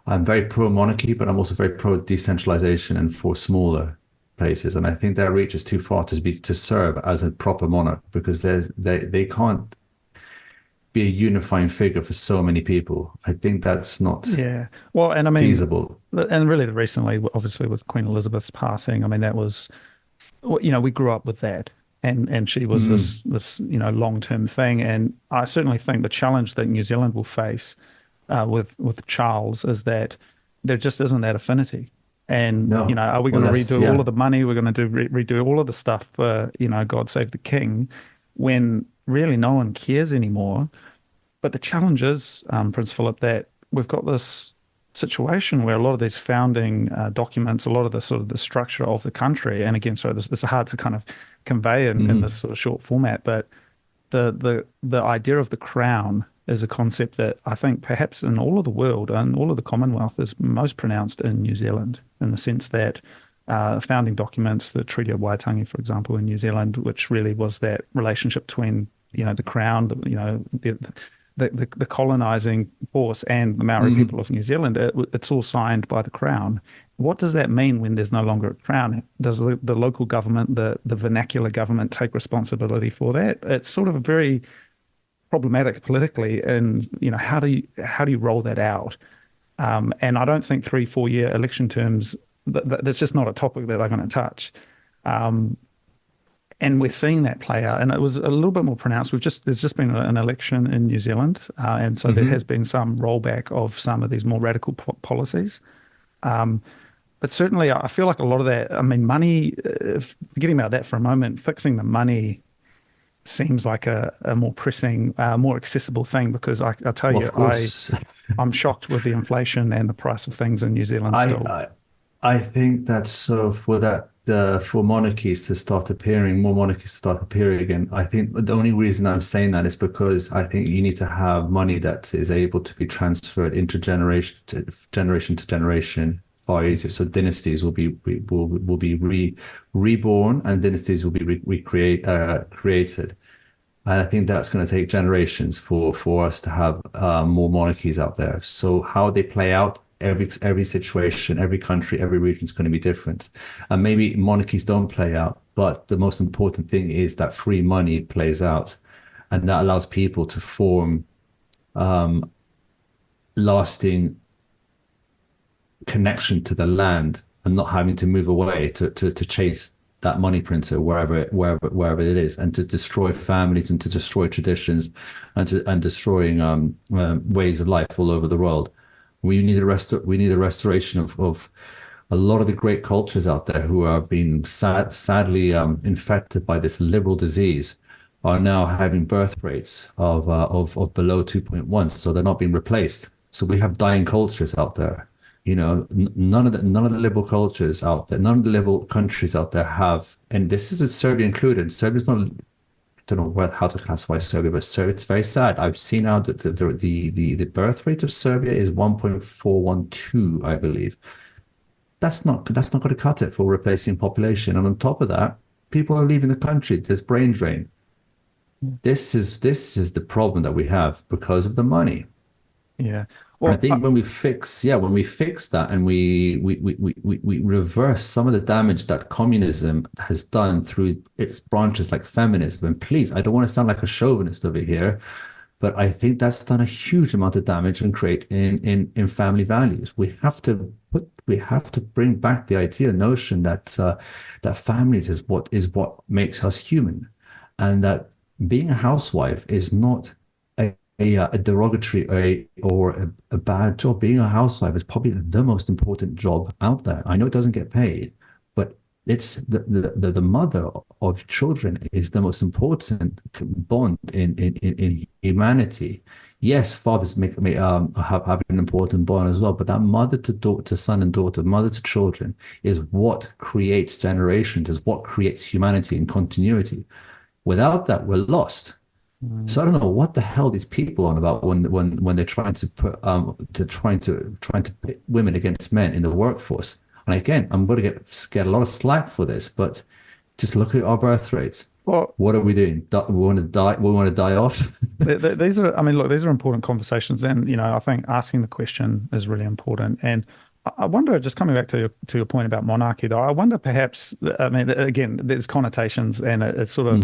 I'm very pro monarchy, but I'm also very pro decentralization and for smaller places. And I think their reach is too far to serve as a proper monarch because they can't be a unifying figure for so many people. I think that's not Yeah. Well, and I mean, feasible. and really recently, obviously with Queen Elizabeth's passing, I mean, that was, well, we grew up with that, and she was Mm, this long-term thing. And I certainly think the challenge that New Zealand will face with Charles is that there just isn't that affinity. And no. are we Well, going to that's redo all yeah. of the money? We're going to redo all of the stuff for God Save the King, when really no one cares anymore. But the challenge is, Prince Philip, that we've got this situation where a lot of these founding documents, a lot of the sort of the structure of the country, and again, so this is hard to kind of convey in this Mm, sort of short format, but the idea of the crown is a concept that I think perhaps in all of the world and all of the Commonwealth is most pronounced in New Zealand, in the sense that founding documents, the Treaty of Waitangi, for example, in New Zealand, which really was that relationship between the crown, the colonizing force and the Maori people mhm. of New Zealand. It's all signed by the crown. What does that mean when there's no longer a crown? Does the local government, the vernacular government, take responsibility for that? It's sort of a very problematic politically, and how do you roll that out? And I don't think 3 4 year election terms, that's just not a topic that they're going to touch. Um, and we're seeing that play out, and it was a little bit more pronounced. There's just been an election in New Zealand, and so there has been some rollback of some of these more radical policies. But certainly, I feel like a lot of that. I mean, money. Forgetting about that for a moment, fixing the money seems like a more pressing, more accessible thing, because I tell Well, you, of course. I'm shocked with the inflation and the price of things in New Zealand I, still. I I think that's so for that the for monarchies to start appearing, more monarchies to start appearing again. I think the only reason I'm saying that is because I think you need to have money that is able to be transferred generation to generation far easier. So dynasties will be reborn, and dynasties will be created. And I think that's going to take generations for us to have more monarchies out there. So how they play out, every situation, every country, every region is going to be different. And maybe monarchies don't play out, but the most important thing is that free money plays out, and that allows people to form lasting connection to the land and not having to move away to chase that money printer wherever it is, and to destroy families and to destroy traditions and destroying ways of life all over the world. We need a restoration of a lot of the great cultures out there who are being sadly infected by this liberal disease, are now having birth rates of below 2.1, so they're not being replaced. So we have dying cultures out there. You know, none of the liberal cultures out there, none of the liberal countries out there have, and this is Serbia included. Serbia's not, I don't know how to classify Serbia, but Serbia, it's very sad. I've seen now that the birth rate of Serbia is 1.412, I believe. That's not going to cut it for replacing population. And on top of that, people are leaving the country. There's brain drain. This is the problem that we have because of the money. Yeah. I Well, think when we fix that, and we reverse some of the damage that communism has done through its branches like feminism, and please, I don't want to sound like a chauvinist over here, but I think that's done a huge amount of damage and create in family values. We have to bring back the idea, notion that that families is what makes us human, and that being a housewife is not a derogatory or a bad job. Being a housewife is probably the most important job out there. I know it doesn't get paid, but it's the mother of children is the most important bond in humanity. Yes, fathers have an important bond as well, but that mother to daughter, son and daughter, mother to children is what creates generations, is what creates humanity and continuity. Without that, we're lost. So I don't know what the hell these people on about when they're trying to put trying to pit women against men in the workforce. And again, I'm going to get a lot of slack for this, but just look at our birth rates. well, What are we doing? We want to die. We want to die off. these are, I mean, look, these are important conversations, and I think asking the question is really important. And I wonder, just coming back to your point about monarchy, though, I wonder perhaps, I mean, again, there's connotations, and it's sort of,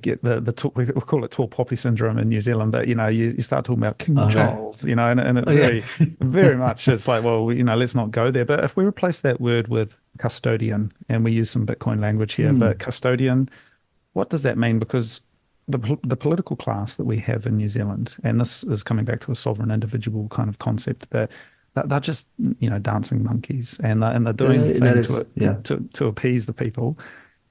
get the talk, we call it tall poppy syndrome in New Zealand, but you start talking about King Charles, and it very much it's like, well, let's not go there. But if we replace that word with custodian, and we use some Bitcoin language here, but custodian, what does that mean? Because the political class that we have in New Zealand, and this is coming back to a sovereign individual kind of concept, that they're just dancing monkeys, and they're doing the thing to appease the people.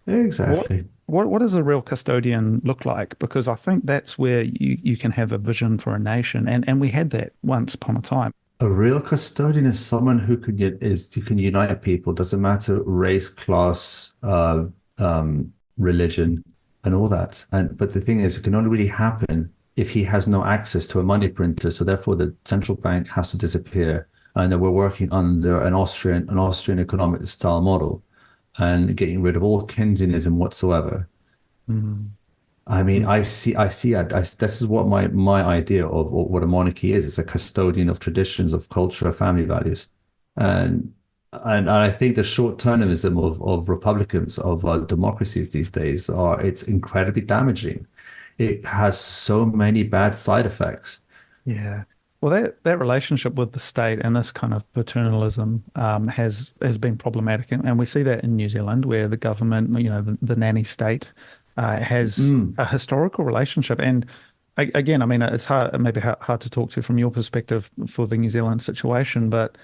Exactly. What does a real custodian look like? Because I think that's where you can have a vision for a nation, and we had that once upon a time. A real custodian is someone who can unite people. Doesn't matter race, class, religion, and all that. But the thing is, it can only really happen if he has no access to a money printer. So therefore, the central bank has to disappear, and then we're working under an Austrian economic style model, and getting rid of all Keynesianism whatsoever. I mean, I see. This is what my idea of what a monarchy is. It's a custodian of traditions, of culture, of family values, and I think the short-termism of republicans, of democracies these days, it's incredibly damaging. It has so many bad side effects. Yeah. Well, that relationship with the state and this kind of paternalism has been problematic, and we see that in New Zealand, where the government, the nanny state, has Mm. a historical relationship. And again, I mean, it's maybe hard to talk to from your perspective for the New Zealand situation, but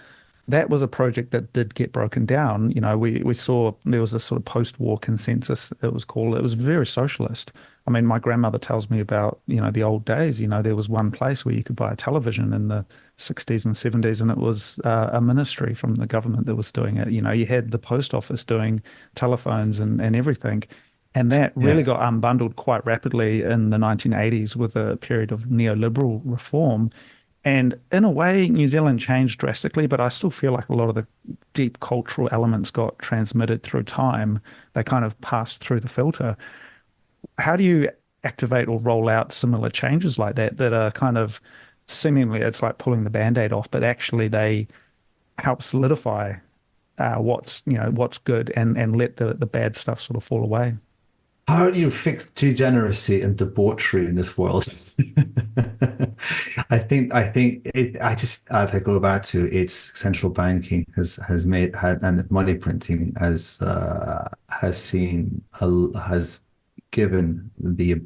that was a project that did get broken down. We saw there was a sort of post-war consensus, it was called. It was very socialist. I mean, my grandmother tells me about, the old days. There was one place where you could buy a television in the 60s and 70s, and it was a ministry from the government that was doing it. You had the post office doing telephones and everything. And that really Yeah. got unbundled quite rapidly in the 1980s with a period of neoliberal reform. And in a way, New Zealand changed drastically, but I still feel like a lot of the deep cultural elements got transmitted through time. They kind of passed through the filter. How do you activate or roll out similar changes like that are kind of seemingly it's like pulling the band-aid off, but actually they help solidify what's good and let the bad stuff sort of fall away? How do you fix degeneracy and debauchery in this world? I have to go back to its central banking and money printing has given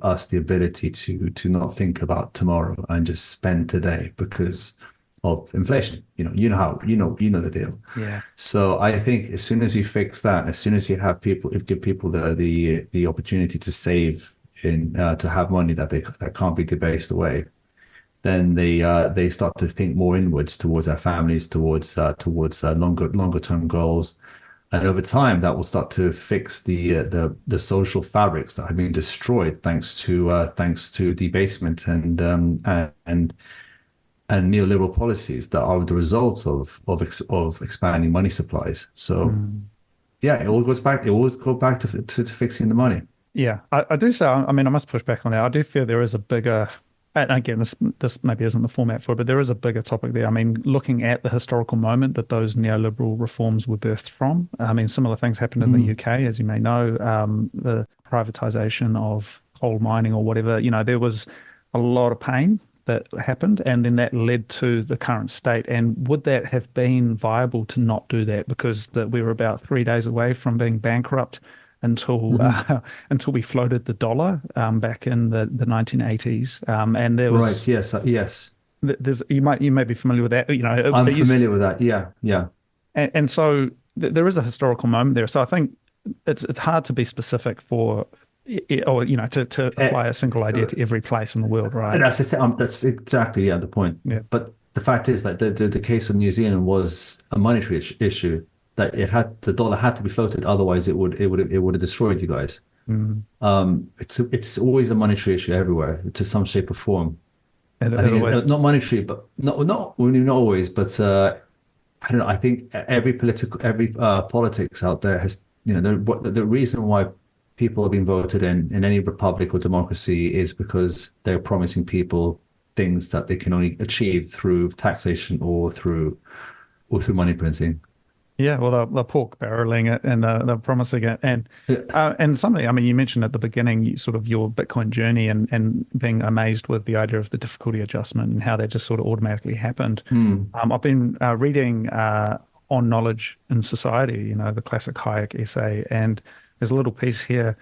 us the ability to not think about tomorrow and just spend today because of inflation. You know the deal. Yeah. So I think as soon as you fix that, as soon as you give people the opportunity to save to have money that can't be debased away, then they start to think more inwards towards their families, towards longer term goals, and over time that will start to fix the social fabrics that have been destroyed thanks to debasement and neoliberal policies that are the results of expanding money supplies. So Mm. yeah, it all goes back. It all go back to fixing the money. Yeah, I do say, I mean, I must push back on that. I do feel there is a bigger, and again, this maybe isn't the format for it, but there is a bigger topic there. I mean, looking at the historical moment that those neoliberal reforms were birthed from, I mean, similar things happened in the Mm. UK, as you may know, the privatization of coal mining or whatever. There was a lot of pain that happened, and then that led to the current state. And would that have been viable to not do that? Because we were about 3 days away from being bankrupt until Hmm. until we floated the dollar back in the 1980s. And there Right. was Yes. Yes. there's you may be familiar with that. I'm It used, familiar with that. Yeah. Yeah. and so there is a historical moment there. So I think it's hard to be specific for or to Eh, apply a single idea to every place in the world, right? And that's exactly the point. Yeah. But the fact is that the case of New Zealand was a monetary issue that the dollar had to be floated, otherwise it would have destroyed you guys. Mm. It's always a monetary issue everywhere to some shape or form. I It think always. not monetary, but not always, but I don't know. I think every politics out there has the reason why people have been voted in any republic or democracy is because they're promising people things that they can only achieve through taxation or through money printing. Yeah, well, they're pork barreling it and they're promising it. And something, I mean, you mentioned at the beginning, sort of your Bitcoin journey and being amazed with the idea of the difficulty adjustment and how that just sort of automatically happened. Hmm. I've been reading On Knowledge in Society, the classic Hayek essay, and there's a little piece here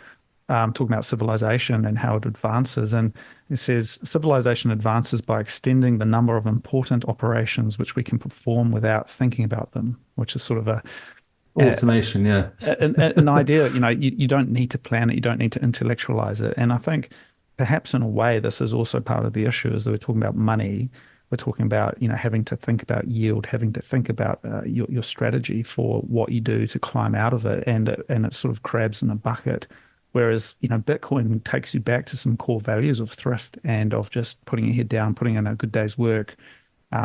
talking about civilization and how it advances. And it says civilization advances by extending the number of important operations which we can perform without thinking about them, which is sort of Automation, yeah. an idea. You don't need to plan it, you don't need to intellectualize it. And I think perhaps in a way, this is also part of the issue is that we're talking about money. We're talking about, having to think about yield, having to think about your strategy for what you do to climb out of it. And it's sort of crabs in a bucket. Whereas, Bitcoin takes you back to some core values of thrift and of just putting your head down, putting in a good day's work,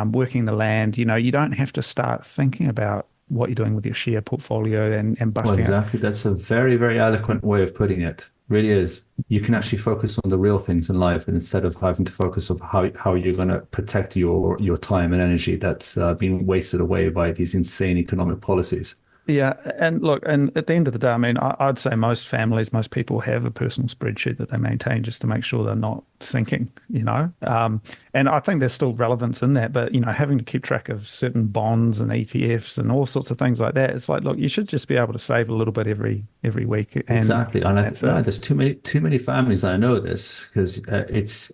working the land. You don't have to start thinking about what you're doing with your share portfolio and Well, busting it. exactly. That's a very, very eloquent way of putting it. Really is. You can actually focus on the real things in life instead of having to focus on how you're going to protect your time and energy that's being wasted away by these insane economic policies. Yeah, and look, and at the end of the day, I mean, I'd say most families, most people have a personal spreadsheet that they maintain just to make sure they're not sinking, you know. And I think there's still relevance in that, but having to keep track of certain bonds and ETFs and all sorts of things like that, it's like, look, you should just be able to save a little bit every week, Exactly, and that's no, it. there's too many families. I know this because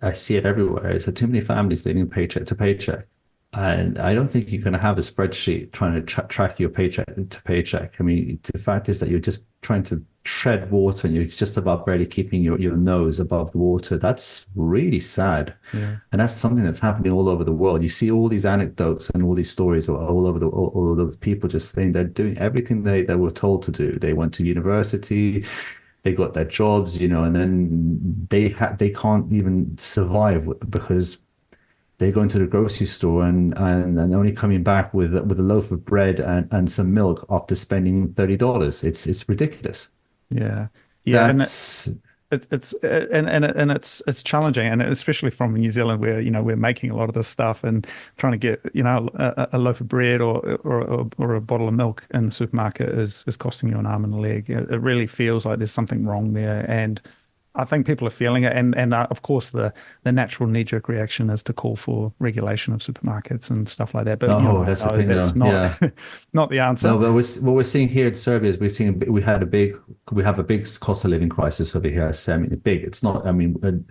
I see it everywhere. It's too many families living paycheck to paycheck, and I don't think you're going to have a spreadsheet trying to track your paycheck to paycheck. I mean, the fact is that you're just trying to tread water, and you're just about barely keeping your nose above the water. That's really sad, Yeah. and that's something that's happening all over the world. You see all these anecdotes and all these stories all over the people just saying they're doing everything they were told to do. They went to university, they got their jobs, and then they can't even survive because they're going to the grocery store and only coming back with a loaf of bread and some milk after spending $30. It's ridiculous. Yeah. Yeah, and That's it's challenging, and especially from New Zealand, where we're making a lot of this stuff and trying to get a loaf of bread or a bottle of milk in the supermarket is costing you an arm and a leg. It really feels like there's something wrong there, and I think people are feeling it, and of course the natural knee-jerk reaction is to call for regulation of supermarkets and stuff like that. But no, that's the no, thing that's though. not Yeah. not the answer. No, but what we're seeing here in Serbia is we have a big cost of living crisis over here. I mean, big. It's not. I mean,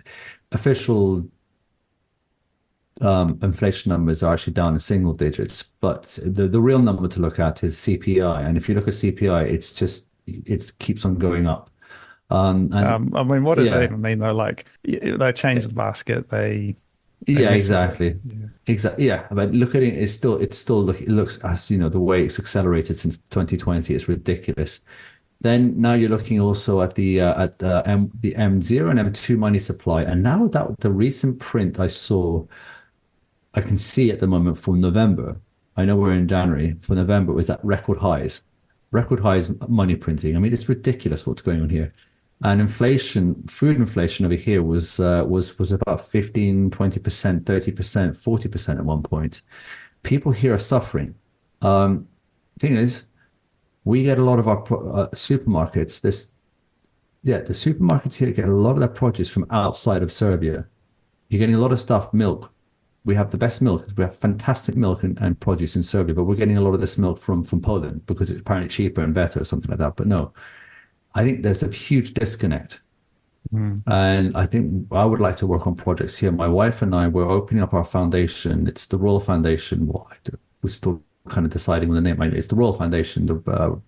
official inflation numbers are actually down in single digits, but the real number to look at is CPI. And if you look at CPI, it keeps on going up. And I mean, what does that yeah, even mean though? Like, they change the basket, they yeah, mess with it. exactly. Yeah. Exactly. Yeah, but look at it. It looks as the way it's accelerated since 2020 is ridiculous. Then now you're looking also at the M0 and M2 money supply, and now that the recent print I can see at the moment for November. I know we're in January. For November, was at record highs money printing. I mean, it's ridiculous what's going on here. And food inflation over here was about 15, 20%, 30%, 40% at one point. People here are suffering. Thing is, we get a lot of our supermarkets. The supermarkets here get a lot of their produce from outside of Serbia. You're getting a lot of stuff, milk. We have the best milk. We have fantastic milk and produce in Serbia, but we're getting a lot of this milk from Poland because it's apparently cheaper and better or something like that. But no, I think there's a huge disconnect. Mm. And I think I would like to work on projects here. My wife and I, we're opening up our foundation. It's the Royal Foundation. Well, we're still kind of deciding on the name. It's the Royal Foundation, the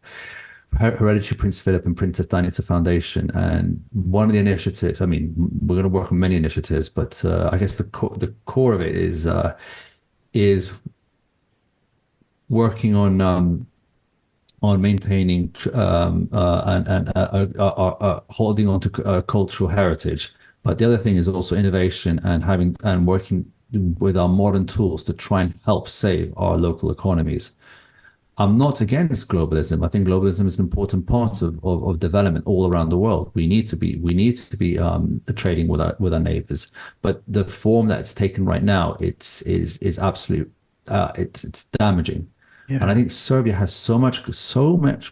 Hereditary Prince Philip and Princess Diana Foundation. And one of the initiatives, I mean, we're going to work on many initiatives, but I guess the core of it is working on maintaining and holding on to cultural heritage. But the other thing is also innovation and working with our modern tools to try and help save our local economies. I'm not against globalism. I think globalism is an important part of development all around the world. We need to be trading with our neighbors. But the form that it's taken right now, is absolute. It's damaging. And I Yeah. think Serbia has so much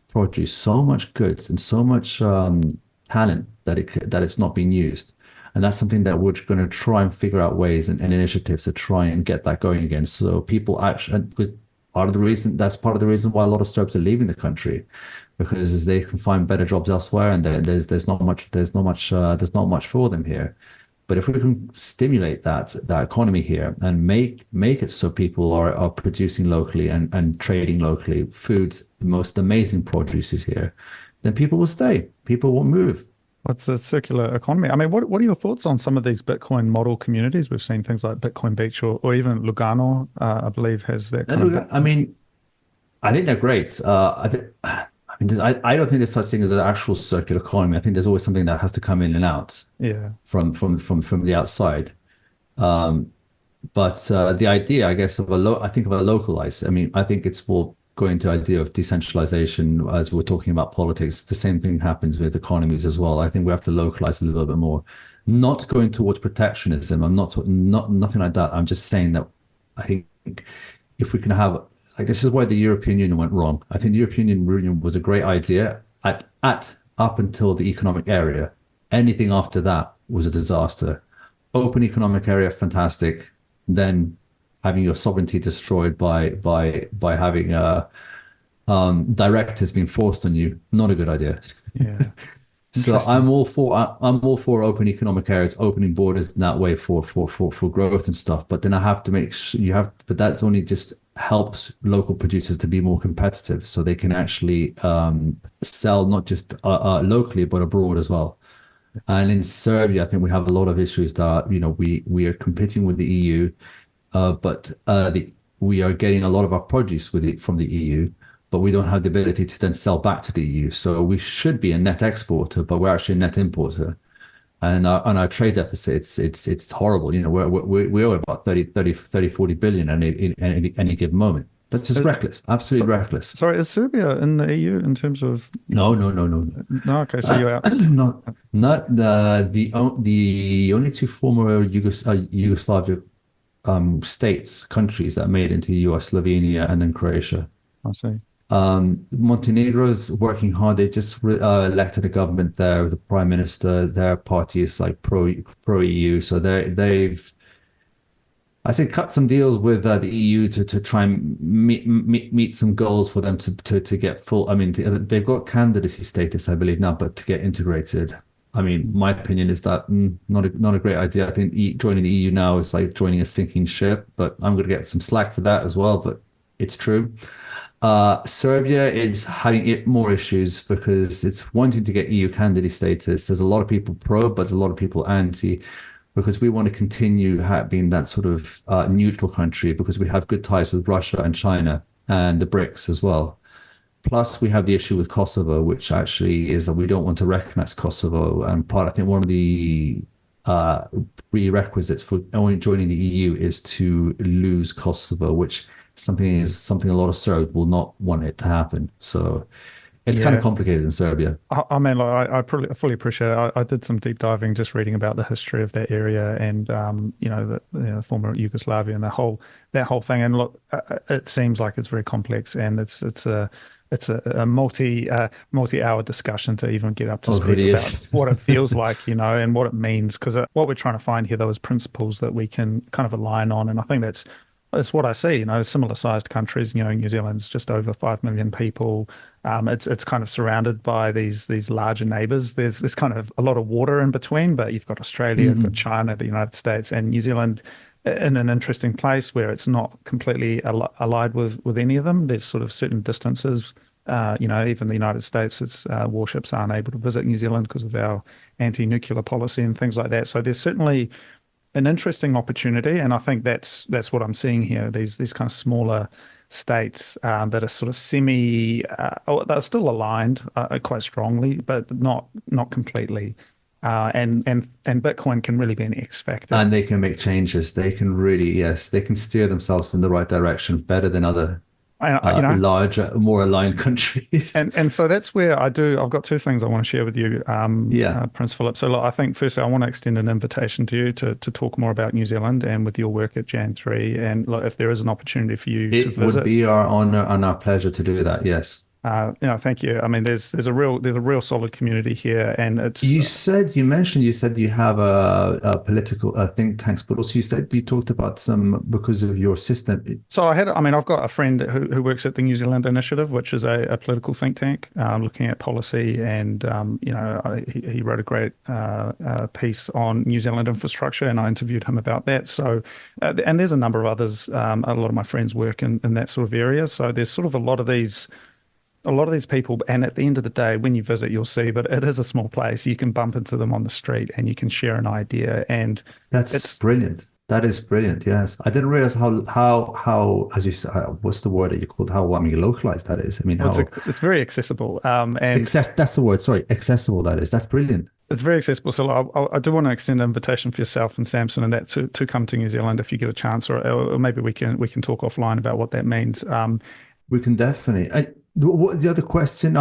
produce, so much goods, and so much talent that it's not being used. And that's something that we're going to try and figure out ways and initiatives to try and get that going again. So people actually, because that's part of the reason why a lot of Serbs are leaving the country, because they can find better jobs elsewhere, and there's not much for them here. But if we can stimulate that economy here and make it so people are producing locally and trading locally, foods, the most amazing produce is here, then people will stay. People will move. What's a circular economy? I mean, what are your thoughts on some of these Bitcoin model communities? We've seen things like Bitcoin Beach or even Lugano, I believe, has that kind of And look, I mean, I think they're great. I don't think there's such thing as an actual circular economy. I think there's always something that has to come in and out yeah. from the outside. But the idea, I guess, I think of a localized. I mean, I think it's more going to the idea of decentralization as we're talking about politics. The same thing happens with economies as well. I think we have to localize a little bit more, not going towards protectionism. I'm not nothing like that. I'm just saying that I think if we can have this is where the European Union went wrong. I think the European Union was a great idea at up until the economic area. Anything after that was a disaster. Open economic area, fantastic. Then having your sovereignty destroyed by having directives being forced on you, not a good idea. Yeah. So I'm all for open economic areas, opening borders in that way for growth and stuff. But then I have to make sure but that's only just helps local producers to be more competitive, so they can actually sell not just locally but abroad as well. And in Serbia, I think we have a lot of issues that we are competing with the EU, but we are getting a lot of our produce from the EU. But we don't have the ability to then sell back to the EU. So we should be a net exporter, but we're actually a net importer. And our trade deficit, it's horrible. We owe about 40 billion in any given moment. That's just reckless, absolutely reckless. Sorry, is Serbia in the EU in terms of? No. No, okay, so you're out. Not the only two former Yugoslavia countries that made it into the EU are Slovenia and then Croatia. I see. Montenegro's working hard. They just elected a government there. The prime minister, their party is like pro EU. So they've, I think, cut some deals with the EU to try and meet some goals for them to get full. I mean, they've got candidacy status, I believe now, but to get integrated. I mean, my opinion is that not a great idea. I think joining the EU now is like joining a sinking ship. But I'm going to get some slack for that as well. But it's true. Serbia is having more issues because it's wanting to get EU candidate status. There's a lot of people pro, but there's a lot of people anti, because we want to continue being that sort of neutral country, because we have good ties with Russia and China and the BRICS as well. Plus, we have the issue with Kosovo, which actually is that we don't want to recognize Kosovo. And I think one of the prerequisites for joining the EU is to lose Kosovo, which something a lot of Serbs will not want it to happen. So it's kind of complicated in Serbia. I mean, like, I fully appreciate it. I did some deep diving, just reading about the history of that area and the former Yugoslavia and that whole thing. And look, it seems like it's very complex, and it's a multi-hour discussion to even get up to speed about what it feels like, and what it means. Because what we're trying to find here, though, is principles that we can kind of align on, and I think that's what I see. Similar sized countries. New Zealand's just over 5 million people. It's kind of surrounded by these larger neighbours. There's kind of a lot of water in between, but you've got Australia, you've got China, the United States, and New Zealand in an interesting place where it's not completely allied with any of them. There's sort of certain distances. Even the United States, its warships aren't able to visit New Zealand because of our anti-nuclear policy and things like that. So there's certainly an interesting opportunity, and I think that's what I'm seeing here. These kind of smaller states that are sort of they're still aligned quite strongly, but not completely. And Bitcoin can really be an X factor. And they can make changes. They can really, they can steer themselves in the right direction better than other larger, more aligned countries. And so that's where I've got two things I want to share with you, Prince Filip. So look, I think firstly I want to extend an invitation to you to talk more about New Zealand and with your work at Jan 3. And look, if there is an opportunity for you to visit. It would be our honor and our pleasure to do that, yes. Thank you. I mean, there's a real solid community here, and it's. You said you have a political think tanks, but also you talked about some because of your system. So I've got a friend who works at the New Zealand Initiative, which is a political think tank looking at policy, and he wrote a great piece on New Zealand infrastructure, and I interviewed him about that. So, and there's a number of others. A lot of my friends work in that sort of area. So there's sort of a lot of these people, and at the end of the day, when you visit, you'll see, but it is a small place. You can bump into them on the street and you can share an idea, and that's brilliant. That is brilliant. Yes, I didn't realize how as you said, what's the word that you called? How localized that is. I mean, it's very accessible. That's the word. Sorry, accessible. That is. That's brilliant. It's very accessible. So I do want to extend an invitation for yourself and Samson and that to come to New Zealand if you get a chance, or maybe we can talk offline about what that means. We can definitely. What the other question?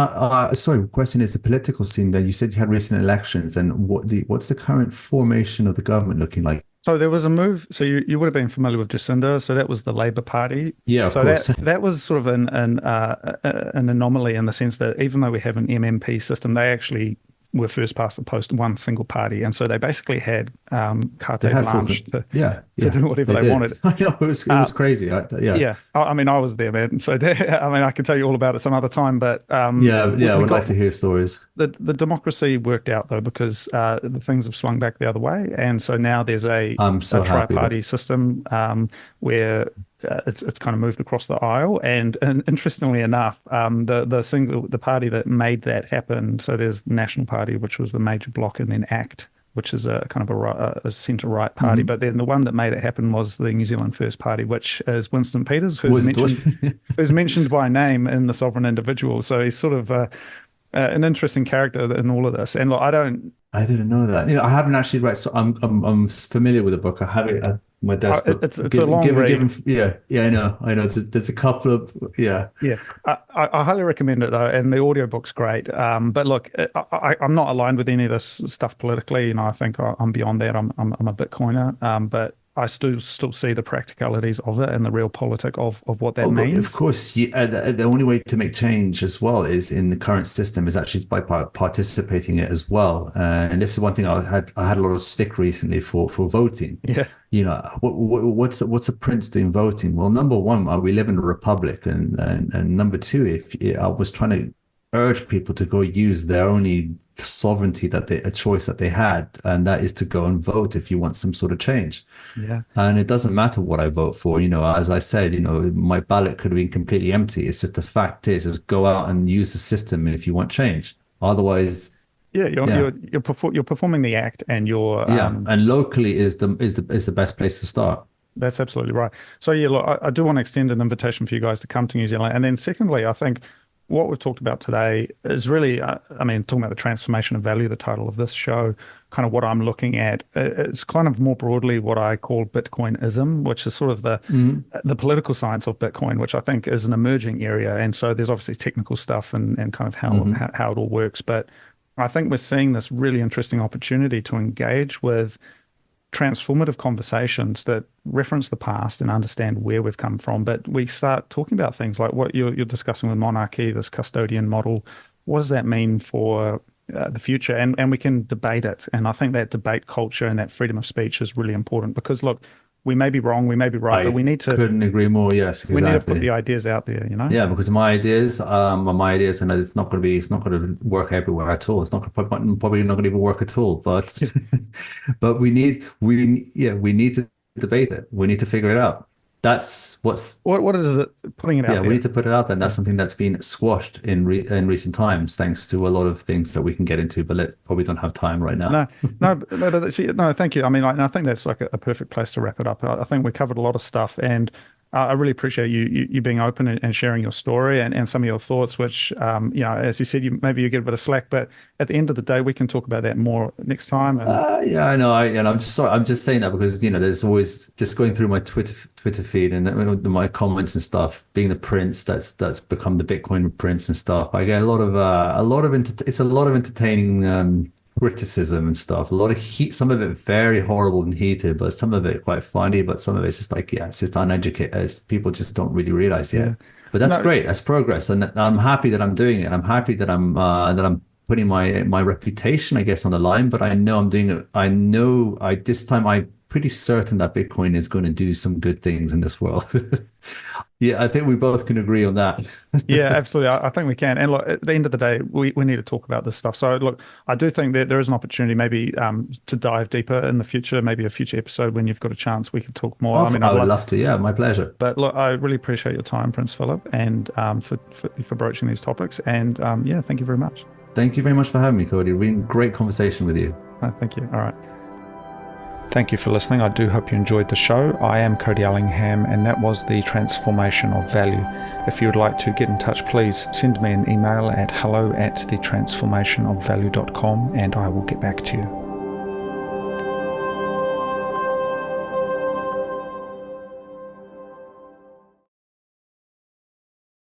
Question is the political scene. That you said you had recent elections, and what's the current formation of the government looking like? So there was a move. So you would have been familiar with Jacinda. So that was the Labour Party. Yeah, of So course. that was sort of an anomaly in the sense that even though we have an MMP system, they actually were first past the post one single party, and so they basically had They carte had blanche yeah, to yeah, do whatever they they did. wanted. I know it Uh, was crazy. Yeah, yeah, I mean, I was there, man. So I mean, I can tell you all about it some other time. But yeah, yeah. I we would like got to hear stories. the democracy worked out though because the things have swung back the other way, and so now there's I'm a so happy that tri-party system where it's kind of moved across the aisle. And interestingly enough, the party that made that happen. So there's the National Party, which was the major bloc, and then ACT, which is a kind of a centre-right party. Mhm. But then the one that made it happen was the New Zealand First Party, which is Winston Peters, was who's mentioned by name in The Sovereign Individual. So he's sort of an interesting character in all of this. And look, I don't. I didn't know that. I haven't actually read. So I'm familiar with the book. I have it at my desk, but It's a long read. Yeah, I know. There's a couple of yeah. Yeah, I highly recommend it though, and the audiobook's great. But look, I'm not aligned with any of this stuff politically. I think I'm beyond that. I'm a Bitcoiner, but I still see the practicalities of it and the real politic of what that Oh, but of means. course, the only way to make change as well is in the current system is actually by participating in it as well. And this is one thing I had a lot of stick recently for voting. Yeah, What's a prince doing voting? Well, number one, we live in a republic, and number two, if I was trying to urge people to go use their only sovereignty a choice that they had, and that is to go and vote if you want some sort of change. yeah. And it doesn't matter what I vote for. As I said, my ballot could have been completely empty. It's just the fact is go out and use the system if you want change. Otherwise, Yeah, yeah, you're performing the act, and you're yeah. And locally is the best place to start. that's absolutely right. So yeah, look, I do want to extend an invitation for you guys to come to New Zealand, and then secondly, I think what we've talked about today is really, I mean, talking about the transformation of value, the title of this show, kind of what I'm looking at. It's kind of more broadly what I call Bitcoinism, which is sort of the political science of Bitcoin, which I think is an emerging area. And so there's obviously technical stuff and kind of how it all works. But I think we're seeing this really interesting opportunity to engage with transformative conversations that reference the past and understand where we've come from. But we start talking about things like what you're discussing with monarchy, this custodian model. What does that mean for the future? And we can debate it. And I think that debate culture and that freedom of speech is really important because, look, we may be wrong, we may be right, but Couldn't agree more. Yes, we need to put exactly. the ideas out there, Yeah, because my ideas are my ideas, and it's not going to work everywhere at all. It's not probably not going to even work at all. But but we need to debate it. We need to figure it out. That's what is it, putting it out yeah. We there. need to put it out there. And that's something that's been squashed in recent times, thanks to a lot of things that we can get into, but probably don't have time right now. No, thank you. I mean, I think that's like a perfect place to wrap it up. I think we covered a lot of stuff, and I really appreciate you being open and sharing your story and some of your thoughts, which, as you said, maybe you get a bit of slack, but at the end of the day, we can talk about that more next time. Yeah, I know. And I'm just sorry. I'm just saying that because there's always just going through my Twitter feed and my comments and stuff. Being the prince, that's become the Bitcoin prince and stuff. I get a lot of it's a lot of entertaining criticism and stuff. A lot of heat. Some of it very horrible and heated, but some of it quite funny. But some of it's just like it's just uneducated. People just don't really realize yet. Yeah. But that's No, great. That's progress, and I'm happy that I'm doing it. I'm happy that I'm putting my reputation, I guess, on the line. But I know I'm doing it. I know this time I'm pretty certain that Bitcoin is going to do some good things in this world. Yeah, I think we both can agree on that. yeah, absolutely. I think we can. And look, at the end of the day, we need to talk about this stuff. So look, I do think that there is an opportunity maybe to dive deeper in the future, maybe a future episode when you've got a chance, we could talk more. I mean, I would love to. Yeah, my pleasure. But look, I really appreciate your time, Prince Filip, and for broaching these topics. And yeah, thank you very much. Thank you very much for having me, Cody. Really great conversation with you. Thank you. All right. Thank you for listening. I do hope you enjoyed the show. I am Cody Allingham, and that was the transformation of value. If you would like to get in touch, please send me an email at hello@thetransformationofvalue.com, and I will get back to you.